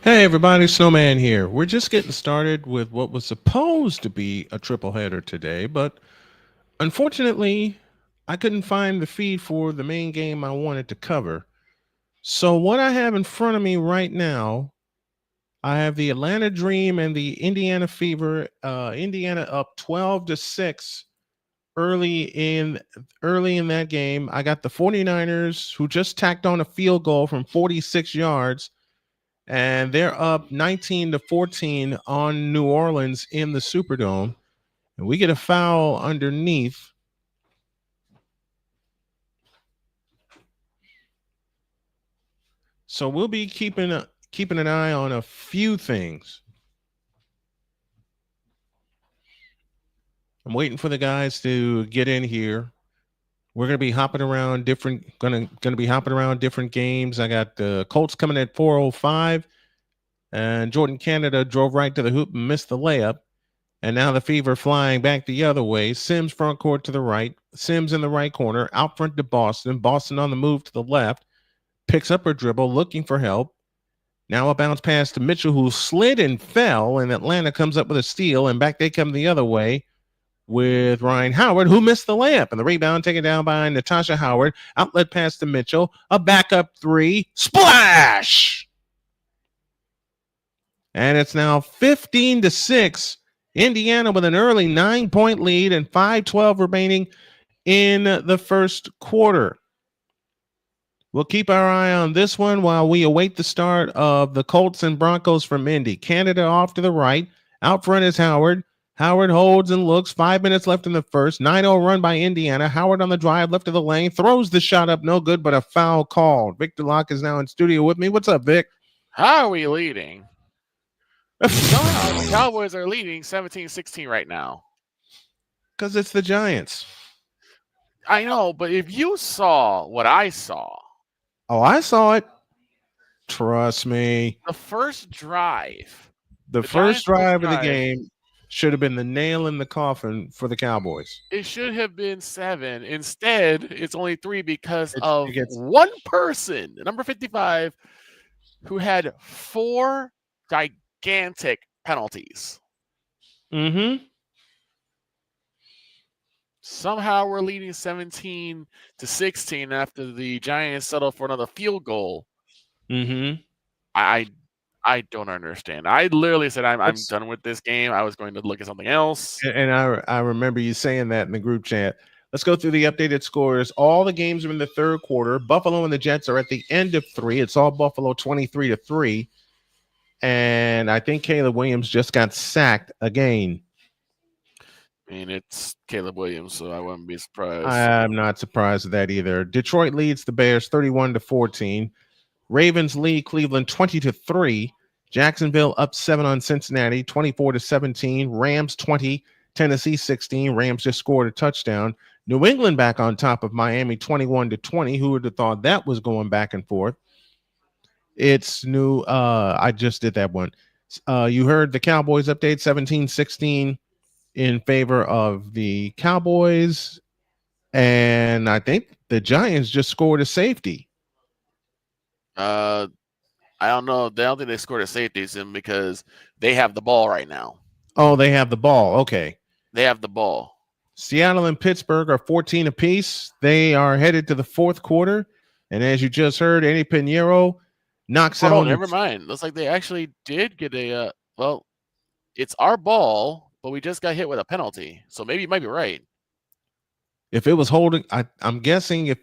Hey everybody, Snowman here. We're just getting started with what was supposed to be a triple header today, but unfortunately, I couldn't find the feed for the main game I wanted to cover. So what I have in front of me right now, I have the Atlanta Dream and the Indiana Fever. Indiana up 12-6 early in early in that game. I got the 49ers who just tacked on a field goal from 46 yards and they're up 19-14 on New Orleans in the Superdome. And we get a foul underneath. So we'll be keeping an eye on a few things. I'm waiting for the guys to get in here. We're gonna be hopping around different games. I got the Colts coming at 4:05, and Jordan Canada drove right to the hoop and missed the layup. And now the Fever flying back the other way. Sims front court to the right. Sims in the right corner. Out front to Boston. Boston on the move to the left. Picks up her dribble, looking for help. Now a bounce pass to Mitchell, who slid and fell. And Atlanta comes up with a steal. And back they come the other way with Ryan Howard, who missed the layup. And the rebound taken down by Natasha Howard. Outlet pass to Mitchell. A backup three. Splash! And it's now 15-6. Indiana with an early 9-point lead and 5:12 remaining in the first quarter. We'll keep our eye on this one while we await the start of the Colts and Broncos from Indy. Canada off to the right. Out front is Howard. Howard holds and looks. 5 minutes left in the first. 9-0 run by Indiana. Howard on the drive, left of the lane. Throws the shot up. No good, but a foul called. Victor Locke is now in studio with me. What's up, Vic? How are we leading? Somehow the Cowboys are leading 17-16 right now. Because it's the Giants. I know, but if you saw what I saw. Oh, I saw it. Trust me. The first drive. The first drive of the game should have been the nail in the coffin for the Cowboys. It should have been 7. Instead, it's only 3 because of one person, number 55, who had 4 gigantic penalties. Mm-hmm. Somehow we're leading 17-16 after the Giants settle for another field goal. Mm-hmm. I don't understand. I literally said I'm done with this game. I was going to look at something else. And I remember you saying that in the group chat. Let's go through the updated scores. All the games are in the third quarter. Buffalo and the Jets are at the end of 3. It's all Buffalo 23-3. And I think Caleb Williams just got sacked again. I mean, it's Caleb Williams, so I wouldn't be surprised. I'm not surprised at that either. Detroit leads the Bears 31-14. Ravens lead Cleveland 20-3. Jacksonville up 7 on Cincinnati 24-17. Rams 20, Tennessee 16. Rams just scored a touchdown. New England back on top of Miami 21-20. Who would have thought that was going back and forth? It's new. I just did that one. You heard the Cowboys update 17-16 in favor of the Cowboys. And I think the Giants just scored a safety. I don't know. I don't think they scored a safety sim because they have the ball right now. Oh, they have the ball. Okay. They have the ball. Seattle and Pittsburgh are 14 apiece. They are headed to the fourth quarter. And as you just heard, Eddie Pinheiro knocks out. Oh, never mind. Looks like they actually did get a well, it's our ball, but we just got hit with a penalty. So maybe you might be right. If it was holding, I'm guessing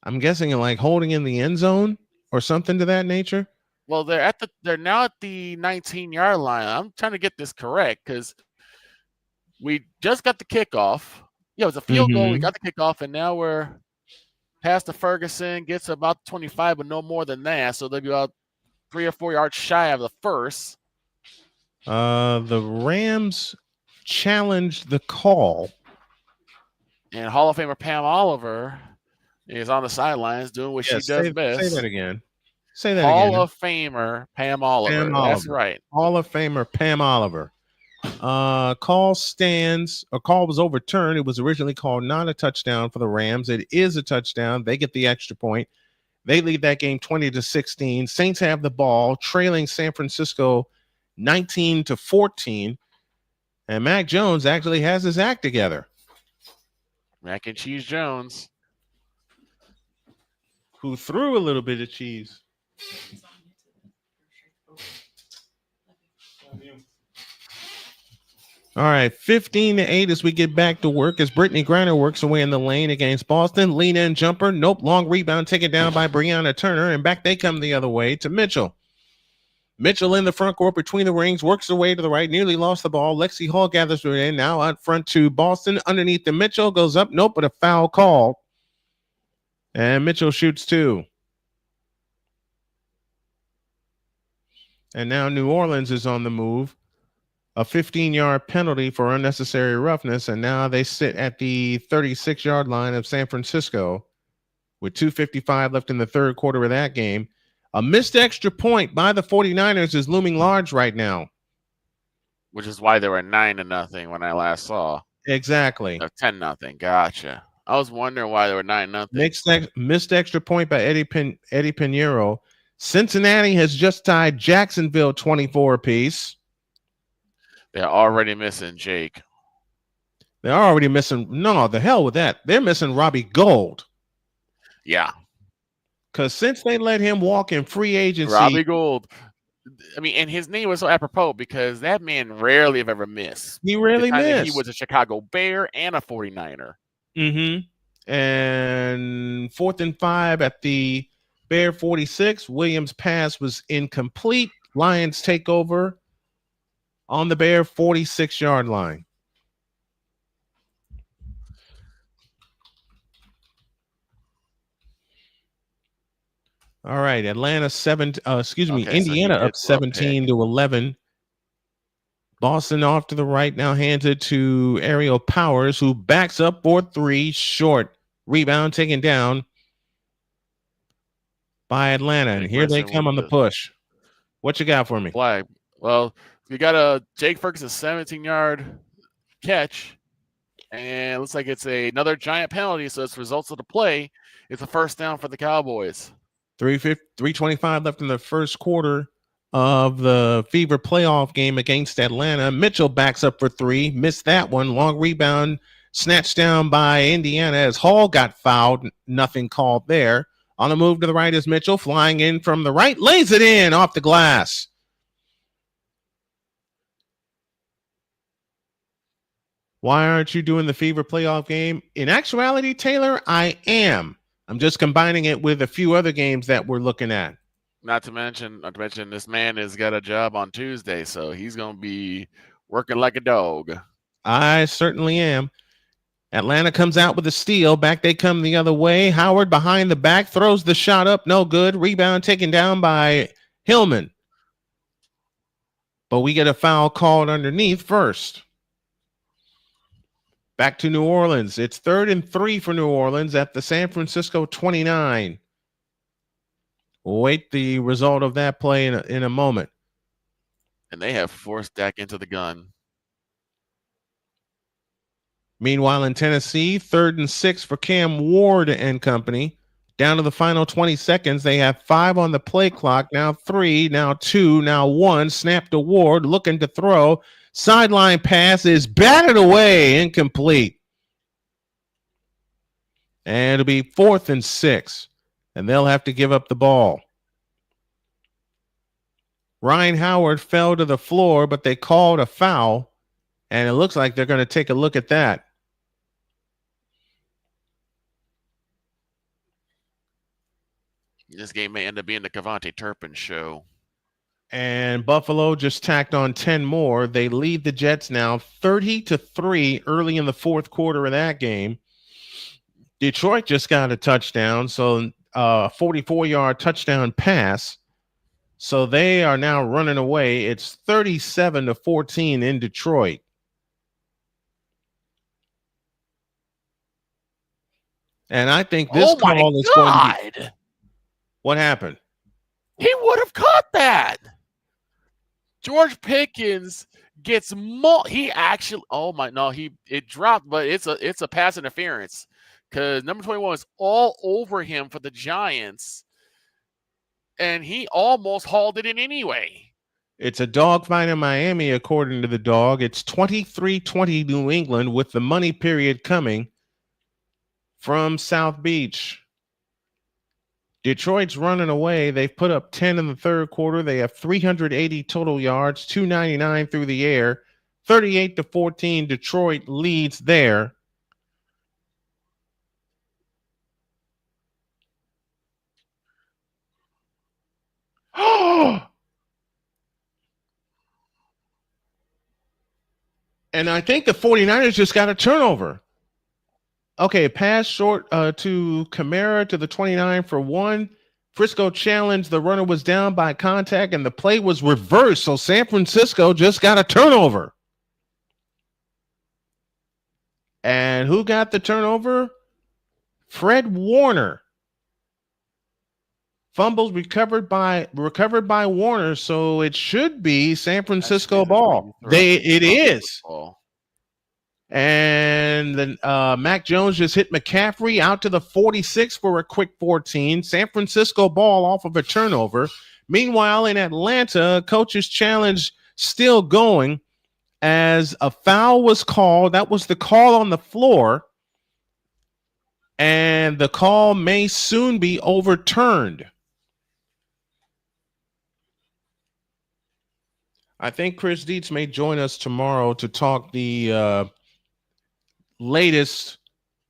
like holding in the end zone or something to that nature. Well, they're now at the 19-yard line. I'm trying to get this correct because we just got the kickoff. Yeah, it was a field goal. We got the kickoff, and now we're past the Ferguson, gets about 25, but no more than that. So they'll be about 3 or 4 yards shy of the first. The Rams challenged the call. And Hall of Famer Pam Oliver is on the sidelines doing what she does best. Say that again. Say that Hall again. Hall of Famer Pam Oliver. That's right. Hall of Famer Pam Oliver. Call was overturned. It was originally called not a touchdown for the Rams. It is a touchdown. They get the extra point. They lead that game 20-16. Saints have the ball, trailing San Francisco 19-14. And Mac Jones actually has his act together. Mac and Cheese Jones. Who threw a little bit of cheese. All right, 15-8 as we get back to work as Brittany Griner works away in the lane against Boston. Lean in jumper. Nope. Long rebound taken down by Breonna Turner. And back they come the other way to Mitchell. Mitchell in the front court between the rings, works her way to the right, nearly lost the ball. Lexi Hall gathers her in. Now out front to Boston. Underneath the Mitchell, goes up. Nope, but a foul call. And Mitchell shoots 2. And now New Orleans is on the move. A 15-yard penalty for unnecessary roughness, and now they sit at the 36-yard line of San Francisco with 2:55 left in the third quarter of that game. A missed extra point by the 49ers is looming large right now. Which is why they were 9-0 when I last saw. Exactly. 10-0. Gotcha. I was wondering why they were 9-0. Missed extra point by Eddie Pinheiro. Cincinnati has just tied Jacksonville 24 apiece. They're already missing Jake. They're already missing. No, the hell with that. They're missing Robbie Gould. Yeah. Because since they let him walk in free agency. Robbie Gould. I mean, and his name was so apropos because that man rarely have ever missed. He rarely missed. He was a Chicago Bear and a 49er. Mm-hmm. And 4th and 5 at the Bear 46. Williams' pass was incomplete. Lions take over on the Bear 46-yard line. All right, Indiana up 17-11. Boston off to the right now, hands it to Ariel Powers, who backs up for 3, short. Rebound taken down by Atlanta, and here they come on the push. What you got for me? Flag. Well, we got a Jake Ferguson 17-yard catch, and it looks like it's another giant penalty, so it's results of the play. It's a first down for the Cowboys. 3:25 left in the first quarter of the Fever playoff game against Atlanta. Mitchell backs up for 3, missed that one. Long rebound snatched down by Indiana as Hall got fouled. Nothing called there. On the move to the right is Mitchell, flying in from the right, lays it in off the glass. Why aren't you doing the Fever playoff game? In actuality, Taylor, I am. I'm just combining it with a few other games that we're looking at. Not to mention, this man has got a job on Tuesday, so he's going to be working like a dog. I certainly am. Atlanta comes out with a steal. Back they come the other way. Howard behind the back, throws the shot up. No good. Rebound taken down by Hillman. But we get a foul called underneath first. Back to New Orleans. It's 3rd and 3 for New Orleans at the San Francisco 29. We'll wait the result of that play in a moment. And they have forced Dak into the gun. Meanwhile, in Tennessee, 3rd and 6 for Cam Ward and company. Down to the final 20 seconds. They have 5 on the play clock. Now 3, now 2, now 1. Snap to Ward, looking to throw. Sideline pass is batted away, incomplete. And it'll be 4th and 6. And they'll have to give up the ball. Ryan Howard fell to the floor, but they called a foul. And it looks like they're going to take a look at that. This game may end up being the Kevontae Turpin show. And Buffalo just tacked on 10 more. They lead the Jets now 30-3 early in the fourth quarter of that game. Detroit just got a touchdown, so a 44-yard touchdown pass. So they are now running away. It's 37-14 in Detroit. And I think this call is going to be... What happened? He would have caught that. George Pickens gets he actually it dropped, but it's a pass interference because number 21 is all over him for the Giants. and he almost hauled it in anyway. It's a dogfight in Miami, according to the dog. It's 23-20 New England with the money period coming from South Beach. Detroit's running away. They've put up 10 in the third quarter. They have 380 total yards, 299 through the air, 38-14. Detroit leads there. And I think the 49ers just got a turnover. Okay, pass short to Kamara to the 29 for 1. Frisco challenged. The runner was down by contact, and the play was reversed. So San Francisco just got a turnover. And who got the turnover? Fred Warner. Fumbles recovered by Warner, so it should be San Francisco ball. It is. And then Mac Jones just hit McCaffrey out to the 46 for a quick 14. San Francisco ball off of a turnover. Meanwhile, in Atlanta, coach's challenge still going as a foul was called. That was the call on the floor. And the call may soon be overturned. I think Chris Dietz may join us tomorrow to talk the latest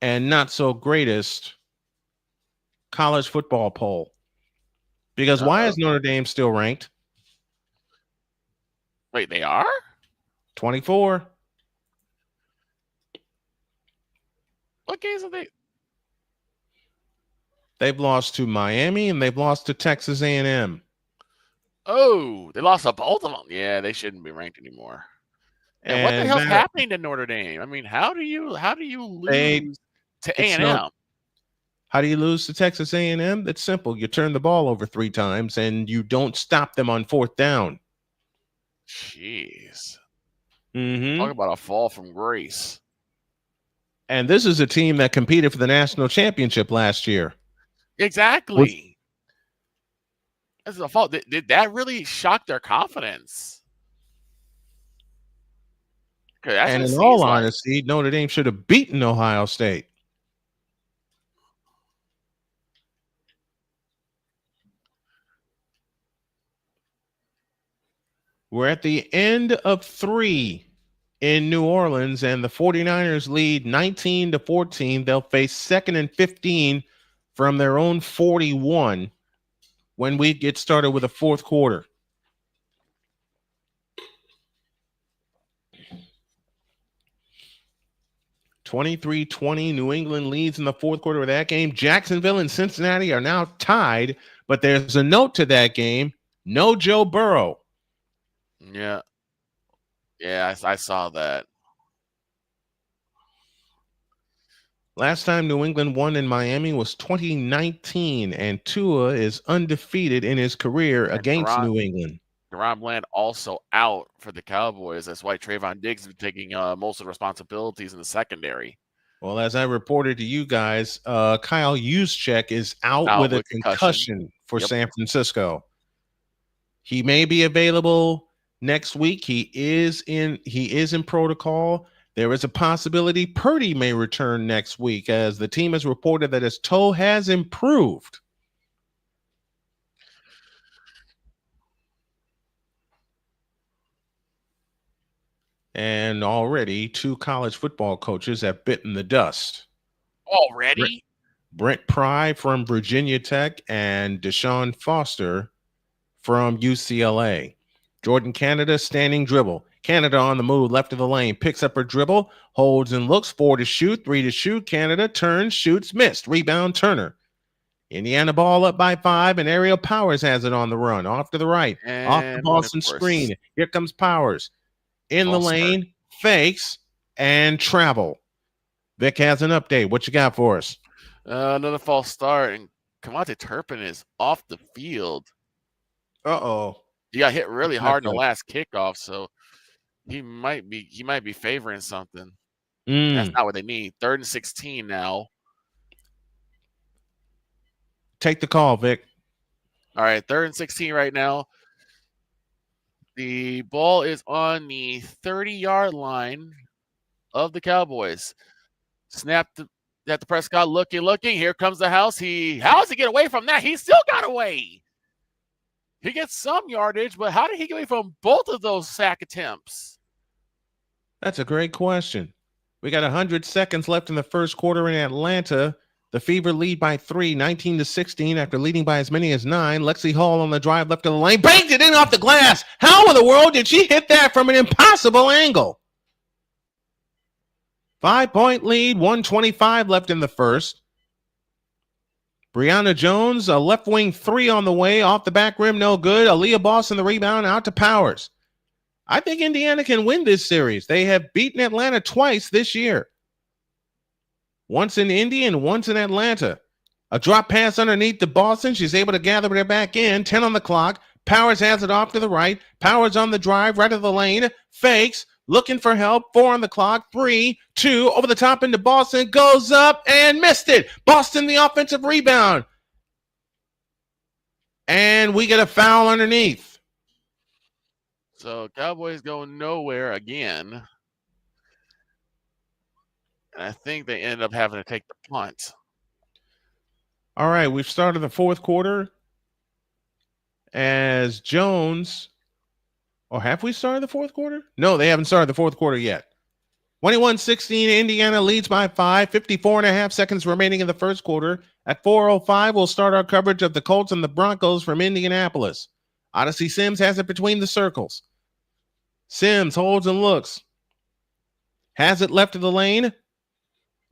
and not so greatest college football poll. Because why is Notre Dame still ranked? Wait, they are? 24. What games have they? They've lost to Miami and they've lost to Texas A&M. Oh, they lost to both of them. Yeah, they shouldn't be ranked anymore. And what the hell's happening to Notre Dame? I mean, how do you lose to A&M? How do you lose to Texas A&M? It's simple. You turn the ball over 3 times and you don't stop them on 4th down. Jeez. Mm-hmm. Talk about a fall from grace. And this is a team that competed for the national championship last year. Exactly. This is a fault. Did that really shock their confidence? And in all honesty, Notre Dame should have beaten Ohio State. We're at the end of 3 in New Orleans, and the 49ers lead 19-14. They'll face 2nd and 15 from their own 41 when we get started with the 4th quarter. (23-20) New England leads in the 4th quarter of that game. Jacksonville and Cincinnati are now tied, but there's a note to that game. No Joe Burrow. Yeah. Yeah, I saw that. Last time New England won in Miami was 2019, and Tua is undefeated in his career against New England. DeRon Bland also out for the Cowboys. That's why Trayvon Diggs is taking most of the responsibilities in the secondary. Well, as I reported to you guys, Kyle Juszczyk is out with a concussion for San Francisco. He may be available next week. He is in protocol. There is a possibility Purdy may return next week, as the team has reported that his toe has improved. And already 2 college football coaches have bitten the dust. Already? Brent Pry from Virginia Tech and Deshaun Foster from UCLA. Jordan Canada standing dribble. Canada on the move, left of the lane, picks up her dribble, holds and looks, 4 to shoot, 3 to shoot. Canada turns, shoots, missed. Rebound Turner. Indiana ball up by 5, and Ariel Powers has it on the run. Off to the right, and off the Boston screen. Here comes Powers. In the lane, fakes, and travel. Vic has an update. What you got for us? Another false start, and Kamate Turpin is off the field. Uh-oh. He got hit really hard in the last kickoff, so he might be favoring something. That's not what they need. 3rd and 16 now. Take the call, Vic. All right, 3rd and 16 right now. The ball is on the 30-yard line of the Cowboys. Snap at the Prescott, looking. Here comes the house. How does he get away from that? He still got away. He gets some yardage, but how did he get away from both of those sack attempts? That's a great question. We got 100 seconds left in the first quarter in Atlanta. The Fever lead by 3, 19-16, after leading by as many as 9. Lexi Hall on the drive left of the lane. Banged it in off the glass. How in the world did she hit that from an impossible angle? 5-point lead, 1:25 left in the first. Brianna Jones, a left wing 3 on the way. Off the back rim, no good. Aaliyah Boston, the rebound, out to Powers. I think Indiana can win this series. They have beaten Atlanta twice this year. Once in Indy and once in Atlanta. A drop pass underneath to Boston. She's able to gather it back in. 10 on the clock. Powers has it off to the right. Powers on the drive, right of the lane. Fakes. Looking for help. 4 on the clock. 3, 2, over the top into Boston. Goes up and missed it. Boston, the offensive rebound. And we get a foul underneath. So Cowboys go nowhere again. And I think they ended up having to take the punt. All right, we've started the fourth quarter as Jones. Or have we started the fourth quarter? No, they haven't started the fourth quarter yet. 21-16, Indiana leads by 5. 54.5 seconds remaining in the first quarter. At 4:05, we'll start our coverage of the Colts and the Broncos from Indianapolis. Odyssey Sims has it between the circles. Sims holds and looks. Has it left of the lane.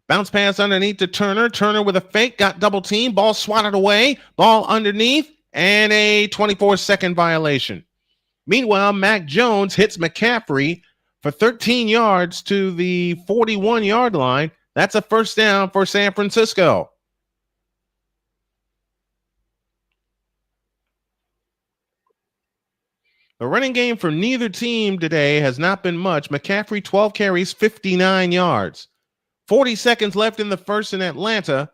Bounce pass underneath to Turner. Turner with a fake. Got double team. Ball swatted away. Ball underneath. And a 24-second violation. Meanwhile, Mac Jones hits McCaffrey for 13 yards to the 41-yard line. That's a first down for San Francisco. The running game for neither team today has not been much. McCaffrey, 12 carries, 59 yards. 40 seconds left in the first in Atlanta.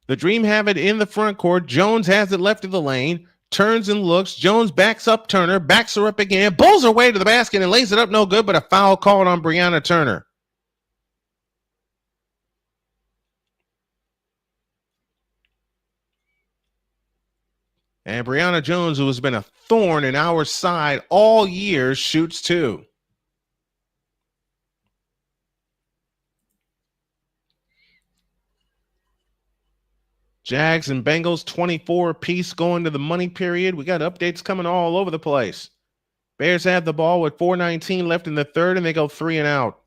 The Dream have it in the front court. Jones has it left of the lane. Turns and looks. Jones backs up Turner. Backs her up again. Bulls her way to the basket and lays it up no good, but a foul called on Brianna Turner. And Brianna Jones, who has been a thorn in our side all year, shoots 2. Jags and Bengals, 24 apiece going to the money period. We got updates coming all over the place. Bears have the ball with 4:19 left in the third, and they go 3 and out.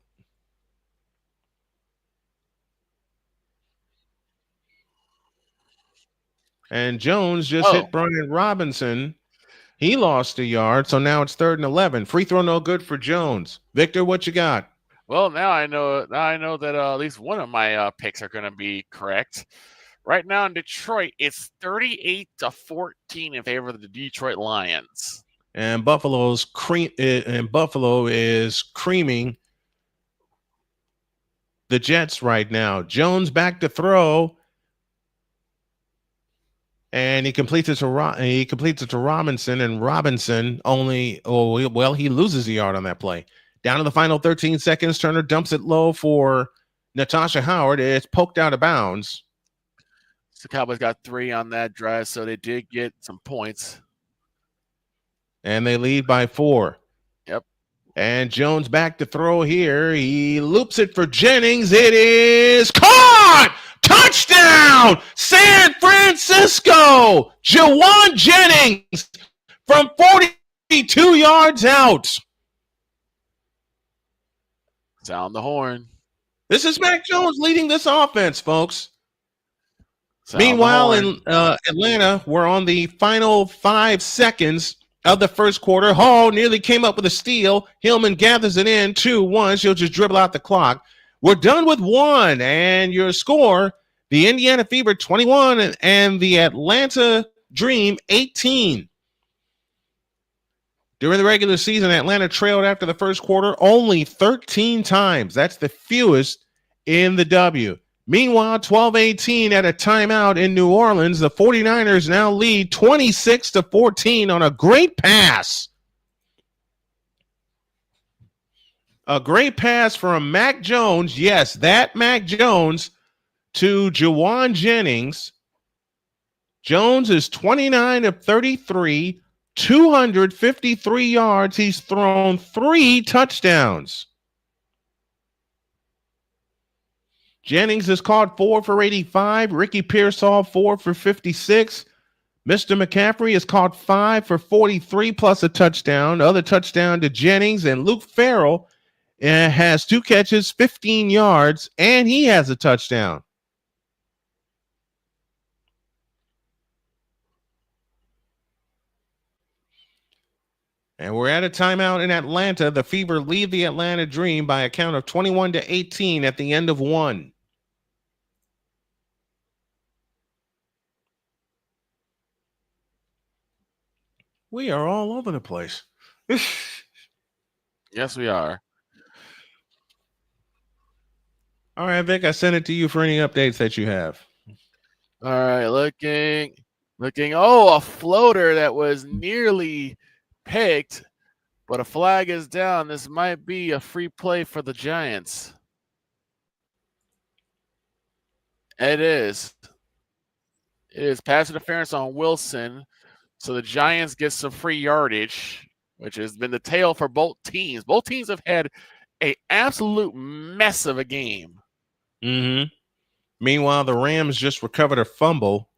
And Jones just hit Brian Robinson. He lost a yard, so now it's 3rd and 11. Free throw no good for Jones. Victor, what you got? Well, now I know that at least one of my picks are going to be correct. Right now in Detroit, it's 38-14 in favor of the Detroit Lions. And Buffalo is creaming the Jets right now. Jones back to throw. And he completes it to Robinson, and Robinson he loses a yard on that play. Down to the final 13 seconds, Turner dumps it low for Natasha Howard. It's poked out of bounds. So Cowboys got 3 on that drive, so they did get some points. And they lead by 4. Yep. And Jones back to throw here. He loops it for Jennings. It is caught! Touchdown! San Francisco! Jawan Jennings from 42 yards out. Sound the horn. This is Mac Jones leading this offense, folks. Meanwhile, in Atlanta, we're on the final 5 seconds of the first quarter. Hall nearly came up with a steal. Hillman gathers it in 2-1. She'll just dribble out the clock. We're done with 1, and your score, the Indiana Fever 21 and the Atlanta Dream 18. During the regular season, Atlanta trailed after the first quarter only 13 times. That's the fewest in the W. Meanwhile, 12-18 at a timeout in New Orleans. The 49ers now lead 26-14 on a great pass. A great pass from Mac Jones. Yes, that Mac Jones to Juwan Jennings. Jones is 29 of 33, 253 yards. He's thrown 3 touchdowns. Jennings has caught 4 for 85. Ricky Pearsall 4 for 56. Mr. McCaffrey has caught 5 for 43 plus a touchdown. Other touchdown to Jennings, and Luke Farrell has 2 catches, 15 yards, and he has a touchdown. And we're at a timeout in Atlanta. The Fever lead the Atlanta Dream by a count of 21-18 at the end of 1. We are all over the place. Yes, we are. All right, Vic, I sent it to you for any updates that you have. All right, looking. Oh, a floater that was nearly picked, but a flag is down. This might be a free play for the Giants. It is. It is pass interference on Wilson. So the Giants get some free yardage, which has been the tale for both teams. Both teams have had an absolute mess of a game. Mm-hmm. Meanwhile, the Rams just recovered a fumble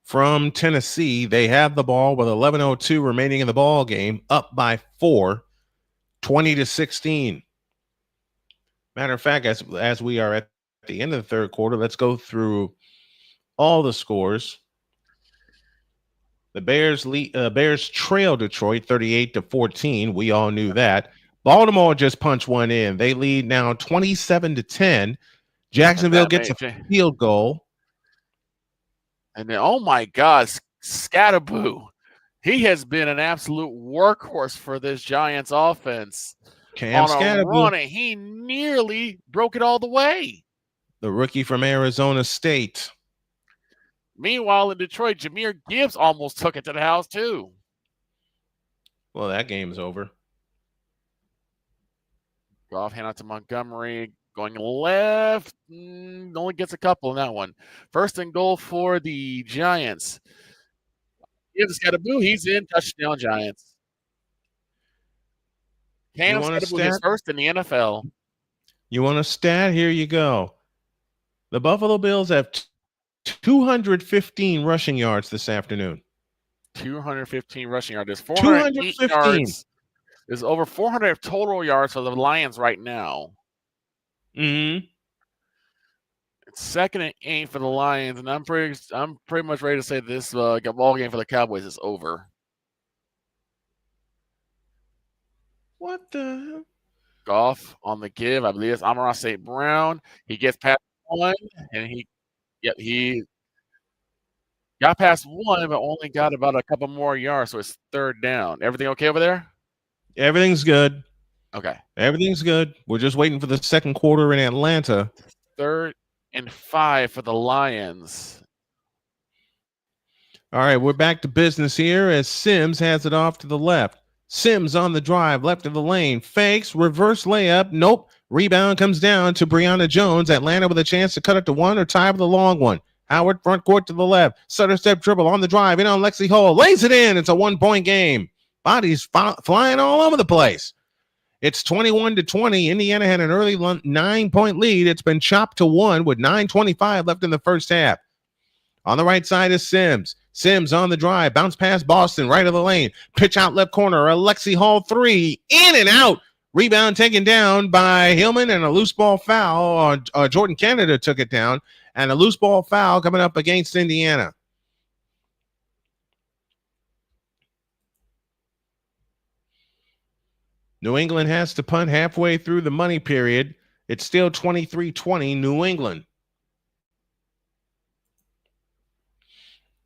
from Tennessee. They have the ball with 11:02 remaining in the ball game, up by 4, 20-16. Matter of fact, as we are at the end of the third quarter, let's go through all the scores. The Bears trail Detroit 38-14. We all knew that. Baltimore just punched one in. They lead now 27-10. Jacksonville gets a field goal. And then, oh my God, Scatterboo. He has been an absolute workhorse for this Giants offense. Cam Scatterboo. Run, he nearly broke it all the way. The rookie from Arizona State. Meanwhile, in Detroit, Jahmyr Gibbs almost took it to the house, too. Well, that game's over. Goff hand out to Montgomery. Going left. Only gets a couple in that one. First and goal for the Giants. Gibbs got a boo. He's in. Touchdown, Giants. Cam Scatterboo is first in the NFL. You want a stat? Here you go. The Buffalo Bills have 215 rushing yards this afternoon. 215 rushing yards. There's 408 yards. There's over 400 total yards for the Lions right now. Mm-hmm. It's 2nd and 8 for the Lions, and I'm pretty much ready to say this ball game for the Cowboys is over. What the? Goff on the give. I believe it's Amon-Ra St. Brown. He gets past one, and he got past one, but only got about a couple more yards, so it's 3rd down. Everything okay over there? Everything's good. Okay. Everything's good. We're just waiting for the second quarter in Atlanta. 3rd and 5 for the Lions. All right, we're back to business here as Sims has it off to the left. Sims on the drive, left of the lane, fakes, reverse layup. Nope. Rebound comes down to Brianna Jones. Atlanta with a chance to cut it to 1 or tie with a long one. Howard front court to the left. Sutter step dribble on the drive. In on Lexi Hall. Lays it in. It's a 1-point game. Bodies flying all over the place. It's 21-20. Indiana had an early 9-point lead. It's been chopped to 1 with 9:25 left in the first half. On the right side is Sims. Sims on the drive. Bounce past Boston, right of the lane. Pitch out left corner. Alexi Hall 3. In and out. Rebound taken down by Hillman and a loose ball foul. Jordan Canada took it down. And a loose ball foul coming up against Indiana. New England has to punt halfway through the money period. It's still 23-20 New England.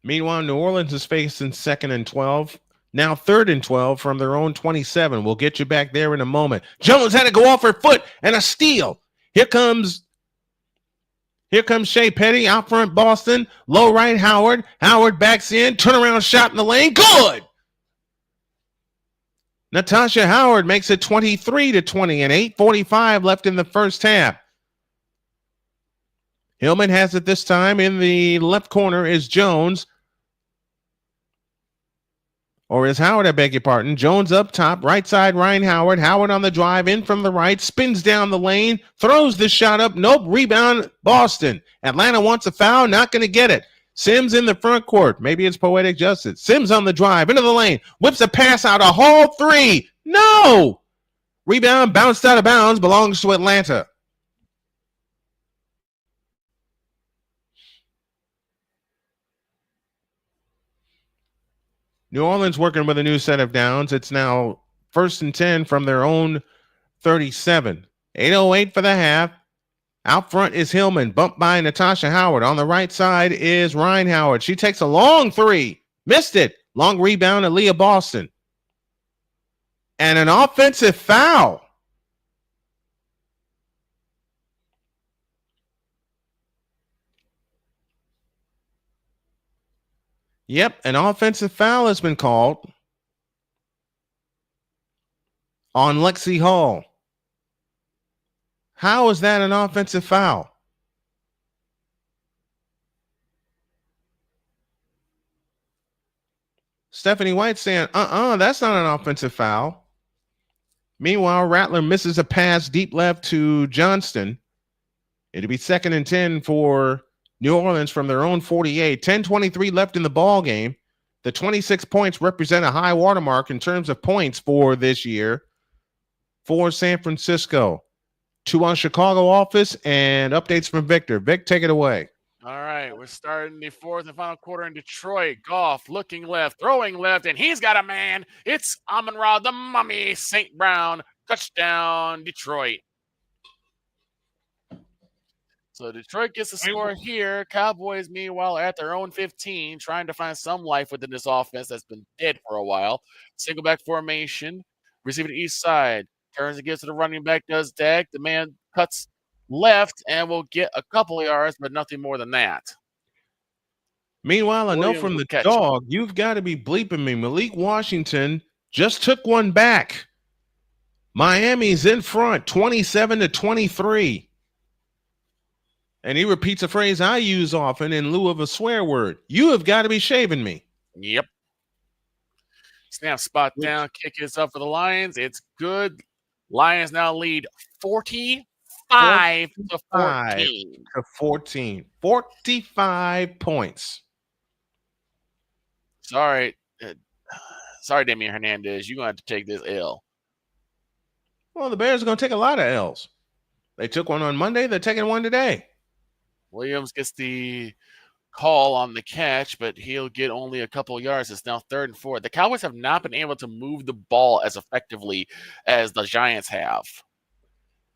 Meanwhile, New Orleans is facing 2nd and 12. Now 3rd and 12 from their own 27. We'll get you back there in a moment. Jones had to go off her foot and a steal. Here comes Here comes Shea Petty out front, Boston. Low right, Howard. Howard backs in. Turnaround shot in the lane. Good. Natasha Howard makes it 23-20 and 8:45 left in the first half. Hillman has it this time. In the left corner is Jones. Or is Howard, I beg your pardon. Jones up top, right side, Ryan Howard. Howard on the drive, in from the right, spins down the lane, throws the shot up. Nope, rebound, Boston. Atlanta wants a foul, not going to get it. Sims in the front court. Maybe it's poetic justice. Sims on the drive, into the lane, whips a pass out, a hole three. No! Rebound, bounced out of bounds, belongs to Atlanta. New Orleans working with a new set of downs. It's now 1st and 10 from their own 37. 8:08 for the half. Out front is Hillman, bumped by Natasha Howard. On the right side is Ryan Howard. She takes a long three. Missed it. Long rebound, Aaliyah Boston. And an offensive foul. Yep, an offensive foul has been called on Lexi Hall. How is that an offensive foul? Stephanie White saying, that's not an offensive foul. Meanwhile, Rattler misses a pass deep left to Johnston. It'll be 2nd and 10 for New Orleans from their own 48. 10:23 left in the ball game. The 26 points represent a high watermark in terms of points for this year for San Francisco. 2 on Chicago office and updates from Victor. Vic, take it away. All right, we're starting the fourth and final quarter in Detroit. Goff looking left, throwing left, and he's got a man. It's Amon-Ra, the Mummy, St. Brown, touchdown, Detroit. So Detroit gets the score here. Cowboys, meanwhile, at their own 15, trying to find some life within this offense that's been dead for a while. Single back formation, receiving east side. Turns and gives to the running back, does Dag. The man cuts left and will get a couple of yards, but nothing more than that. Meanwhile, I know from the dog, you've got to be bleeping me. Malik Washington just took one back. Miami's in front, 27-23. And he repeats a phrase I use often in lieu of a swear word. You have got to be shaving me. Yep. Snap spot down. Kick is up for the Lions. It's good. Lions now lead 45 to 14. 45 points. Sorry, Damian Hernandez. You're going to have to take this L. Well, the Bears are going to take a lot of L's. They took one on Monday. They're taking one today. Williams gets the call on the catch, but he'll get only a couple yards. It's now 3rd and 4. The Cowboys have not been able to move the ball as effectively as the Giants have.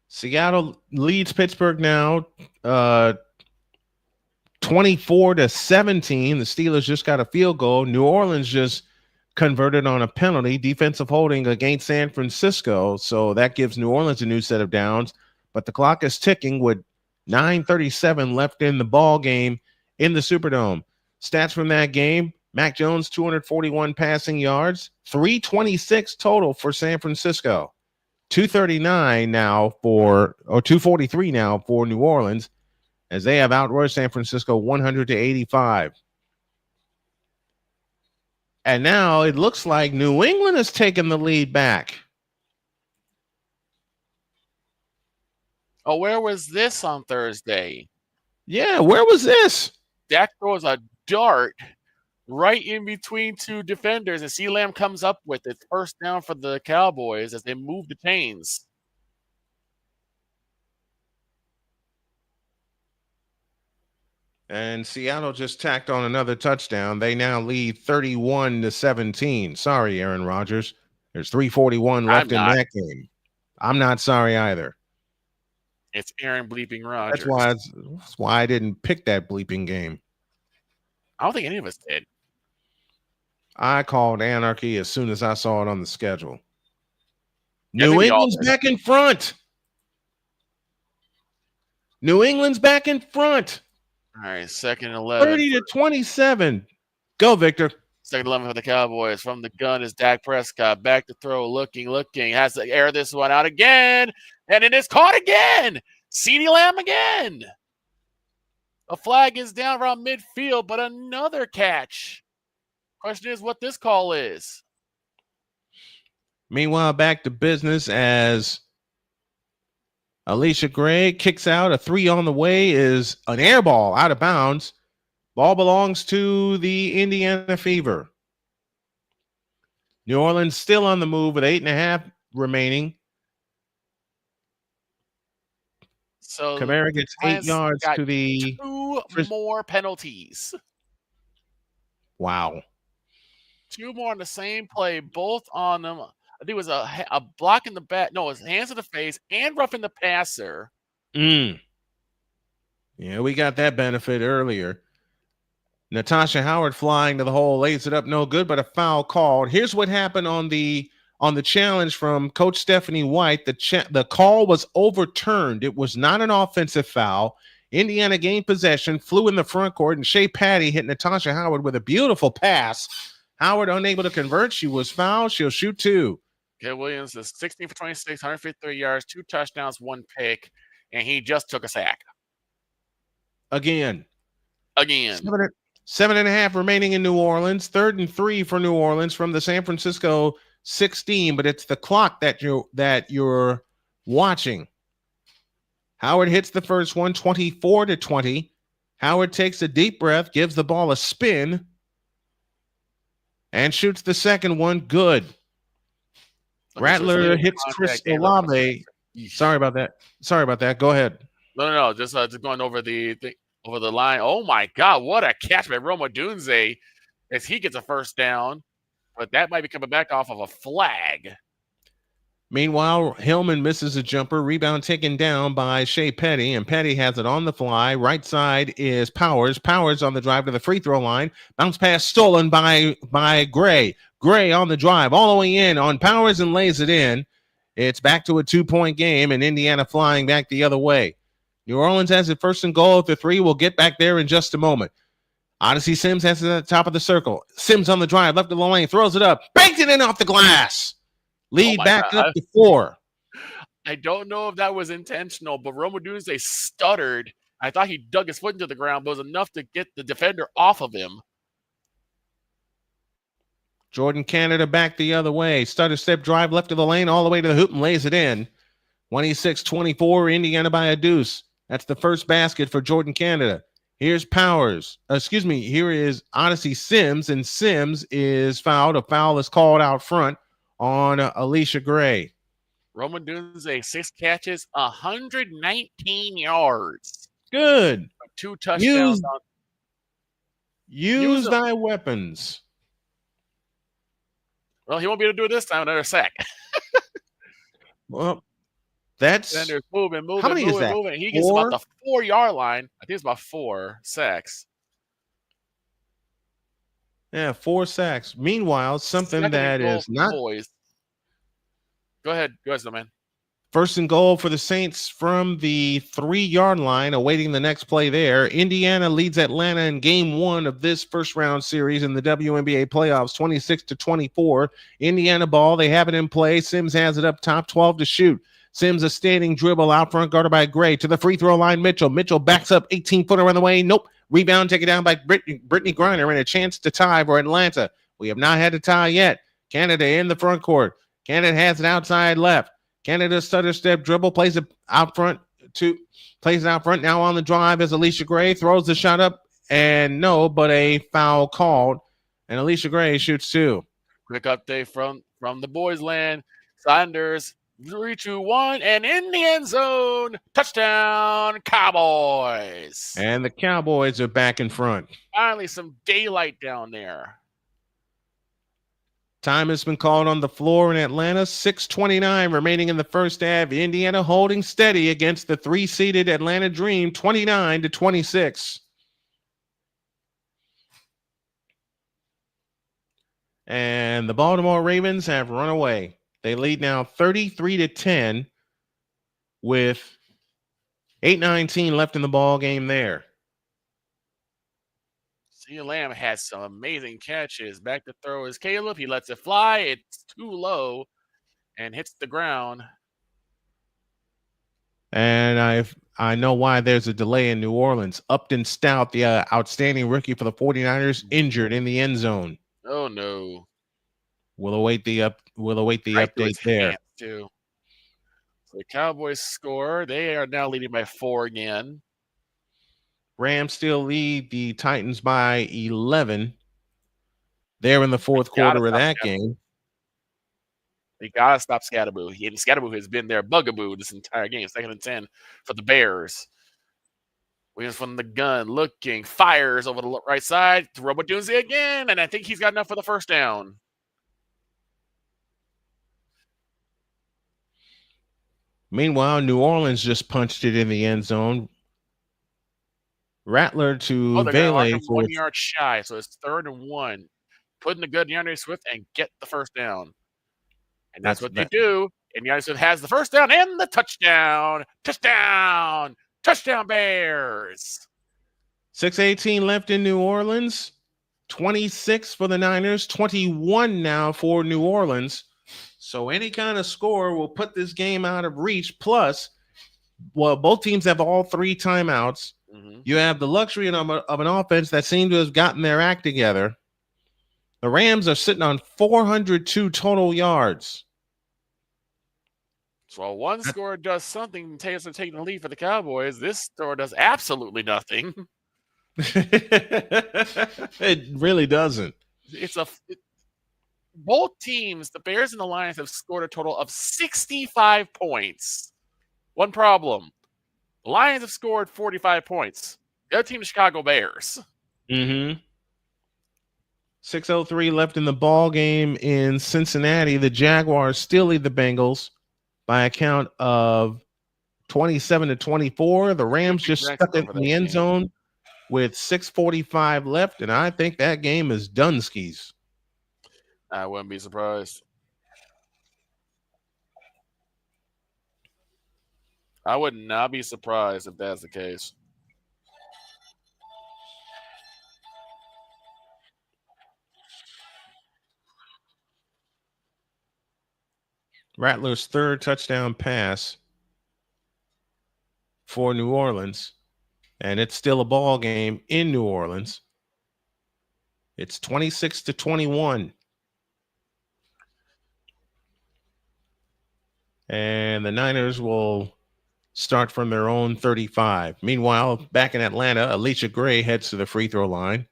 Seattle leads Pittsburgh now 24-17. The Steelers just got a field goal. New Orleans just converted on a penalty, defensive holding against San Francisco. So that gives New Orleans a new set of downs. But the clock is ticking with 9:37 left in the ball game in the Superdome. Stats from that game: Mac Jones, 241 passing yards, 326 total for San Francisco, 239 now for, or 243 now for New Orleans, as they have outrushed San Francisco 100-85. And now it looks like New England has taken the lead back. Oh, where was this on Thursday? Yeah, where was this? Dak throws a dart right in between two defenders, and C. Lamb comes up with it. First down for the Cowboys as they move the chains. And Seattle just tacked on another touchdown. They now lead 31-17. Sorry, Aaron Rodgers. There's 3:41 left in that game. I'm not sorry either. It's Aaron bleeping Rodgers. That's why I didn't pick that bleeping game. I don't think any of us did. I called anarchy as soon as I saw it on the schedule. New England's back in front. New England's back in front. All right, 2nd and 11. 30-27. Go, Victor. 2nd and 11 for the Cowboys. From the gun is Dak Prescott. Back to throw, looking. Has to air this one out again. And it is caught again. CeeDee Lamb again. A flag is down around midfield, but another catch. Question is what this call is. Meanwhile, back to business as Alicia Gray kicks out. A 3 on the way is an air ball out of bounds. Ball belongs to the Indiana Fever. New Orleans still on the move with 8.5 remaining. So Kamara gets 8 yards to the 2 more penalties. Wow. 2 more on the same play, both on them. I think it was a block in the back. No, it was hands to the face and roughing the passer. Yeah, we got that benefit earlier. Natasha Howard flying to the hole, lays it up, no good, but a foul called. Here's what happened on the challenge from Coach Stephanie White. The call was overturned. It was not an offensive foul. Indiana gained possession, flew in the front court, and Shea Patty hit Natasha Howard with a beautiful pass. Howard unable to convert. She was fouled. She'll shoot 2. Caleb Williams is 16 for 26, 153 yards, 2 touchdowns, 1 pick, and he just took a sack. Again. 7.5 remaining in New Orleans. 3rd and 3 for New Orleans from the San Francisco 16, but it's the clock that you're watching. Howard hits the first one, 24-20. Howard takes a deep breath, gives the ball a spin, and shoots the second one. Good. Rattler hits Chris Olave. Sorry about that. Go ahead. No. Just going over over the line. Oh my God! What a catch by Roma Dunze as he gets a first down, but that might be coming back off of a flag. Meanwhile, Hillman misses a jumper. Rebound taken down by Shea Petty, and Petty has it on the fly. Right side is Powers. Powers on the drive to the free throw line. Bounce pass stolen by Gray. Gray on the drive, all the way in on Powers and lays it in. It's back to a 2-point game, and Indiana flying back the other way. New Orleans has it 1st and goal at the 3. We'll get back there in just a moment. Odyssey Sims has it at the top of the circle. Sims on the drive, left of the lane, throws it up, banked it in off the glass. Lead back up to 4. I don't know if that was intentional, but Roma Dunze stuttered. I thought he dug his foot into the ground, but it was enough to get the defender off of him. Jordan Canada back the other way. Stutter step drive left of the lane all the way to the hoop and lays it in. 26-24, Indiana by a deuce. That's the first basket for Jordan Canada. Here's Powers. Here is Odyssey Sims, and Sims is fouled. A foul is called out front on Alicia Gray. Roma Dunze, 6 catches, 119 yards. Good. 2 touchdowns. Use thy weapons. Well, he won't be able to do it this time. Another sack. Well, that's moving. How many is that? Moving. He gets about the 4-yard line. I think it's about 4 sacks. Yeah, 4 sacks. Meanwhile, something that is not. Boys. Go ahead, Snowman. 1st and goal for the Saints from the 3-yard line, awaiting the next play there. Indiana leads Atlanta in game 1 of this first-round series in the WNBA Playoffs, 26-24. Indiana ball, they have it in play. Sims has it up top, 12 to shoot. Sims a standing dribble out front, guarded by Gray. To the free throw line, Mitchell. Mitchell backs up, 18-footer on the way. Nope. Rebound taken down by Brittany Griner, and a chance to tie for Atlanta. We have not had a tie yet. Canada in the front court. Canada has it outside left. Canada stutter step dribble, plays it out front. Now on the drive is Alicia Gray, throws the shot up, and but a foul called, and Alicia Gray shoots 2. Quick update from the boys' land. Saunders 3-2-1, and in the end zone, touchdown, Cowboys. And the Cowboys are back in front. Finally, some daylight down there. Time has been called on the floor in Atlanta. 6:29 remaining in the first half. Indiana holding steady against the 3-seeded Atlanta Dream, 29-26. And the Baltimore Ravens have run away. They lead now 33-10 with 8:19 left in the ball game there. CeeDee Lamb has some amazing catches. Back to throw is Caleb. He lets it fly. It's too low and hits the ground. And I know why there's a delay in New Orleans. Upton Stout, the outstanding rookie for the 49ers, injured in the end zone. Oh no. We'll await the Right to his update there. hands, too. So the Cowboys score. They are now leading by 4 again. Rams still lead the Titans by 11. They're in the fourth quarter of that game. They got to stop Scatterboo. Scatterboo has been their bugaboo this entire game. 2nd and 10 for the Bears. Williams from the gun, looking, fires over the right side to Robotunzi again, and I think he's got enough for the first down. Meanwhile, New Orleans just punched it in the end zone. Rattler to Vele for 1 yard shy, so it's 3rd and 1. Put in the good DeAndre Swift and get the first down. And that's what you do. And DeAndre Swift has the first down and the touchdown. Touchdown! Touchdown, Bears! 6:18 left in New Orleans. 26 for the Niners, 21 now for New Orleans. So any kind of score will put this game out of reach. Plus, well, both teams have all 3 timeouts. Mm-hmm. You have the luxury of an offense that seemed to have gotten their act together. The Rams are sitting on 402 total yards. So one score does something, taking the lead for the Cowboys. This score does absolutely nothing. It really doesn't. Both teams, the Bears and the Lions, have scored a total of 65 points. One problem. The Lions have scored 45 points. The other team, the Chicago Bears. Mm-hmm. 6:03 left in the ball game in Cincinnati. The Jaguars still lead the Bengals by a count of 27-24. The Rams just stuck it in the end zone with 6:45 left, and I think that game is done skis. I wouldn't be surprised. I would not be surprised if that's the case. Rattler's 3rd touchdown pass for New Orleans, and it's still a ball game in New Orleans. It's 26-21. And the Niners will start from their own 35. Meanwhile, back in Atlanta, Alicia Gray heads to the free throw line.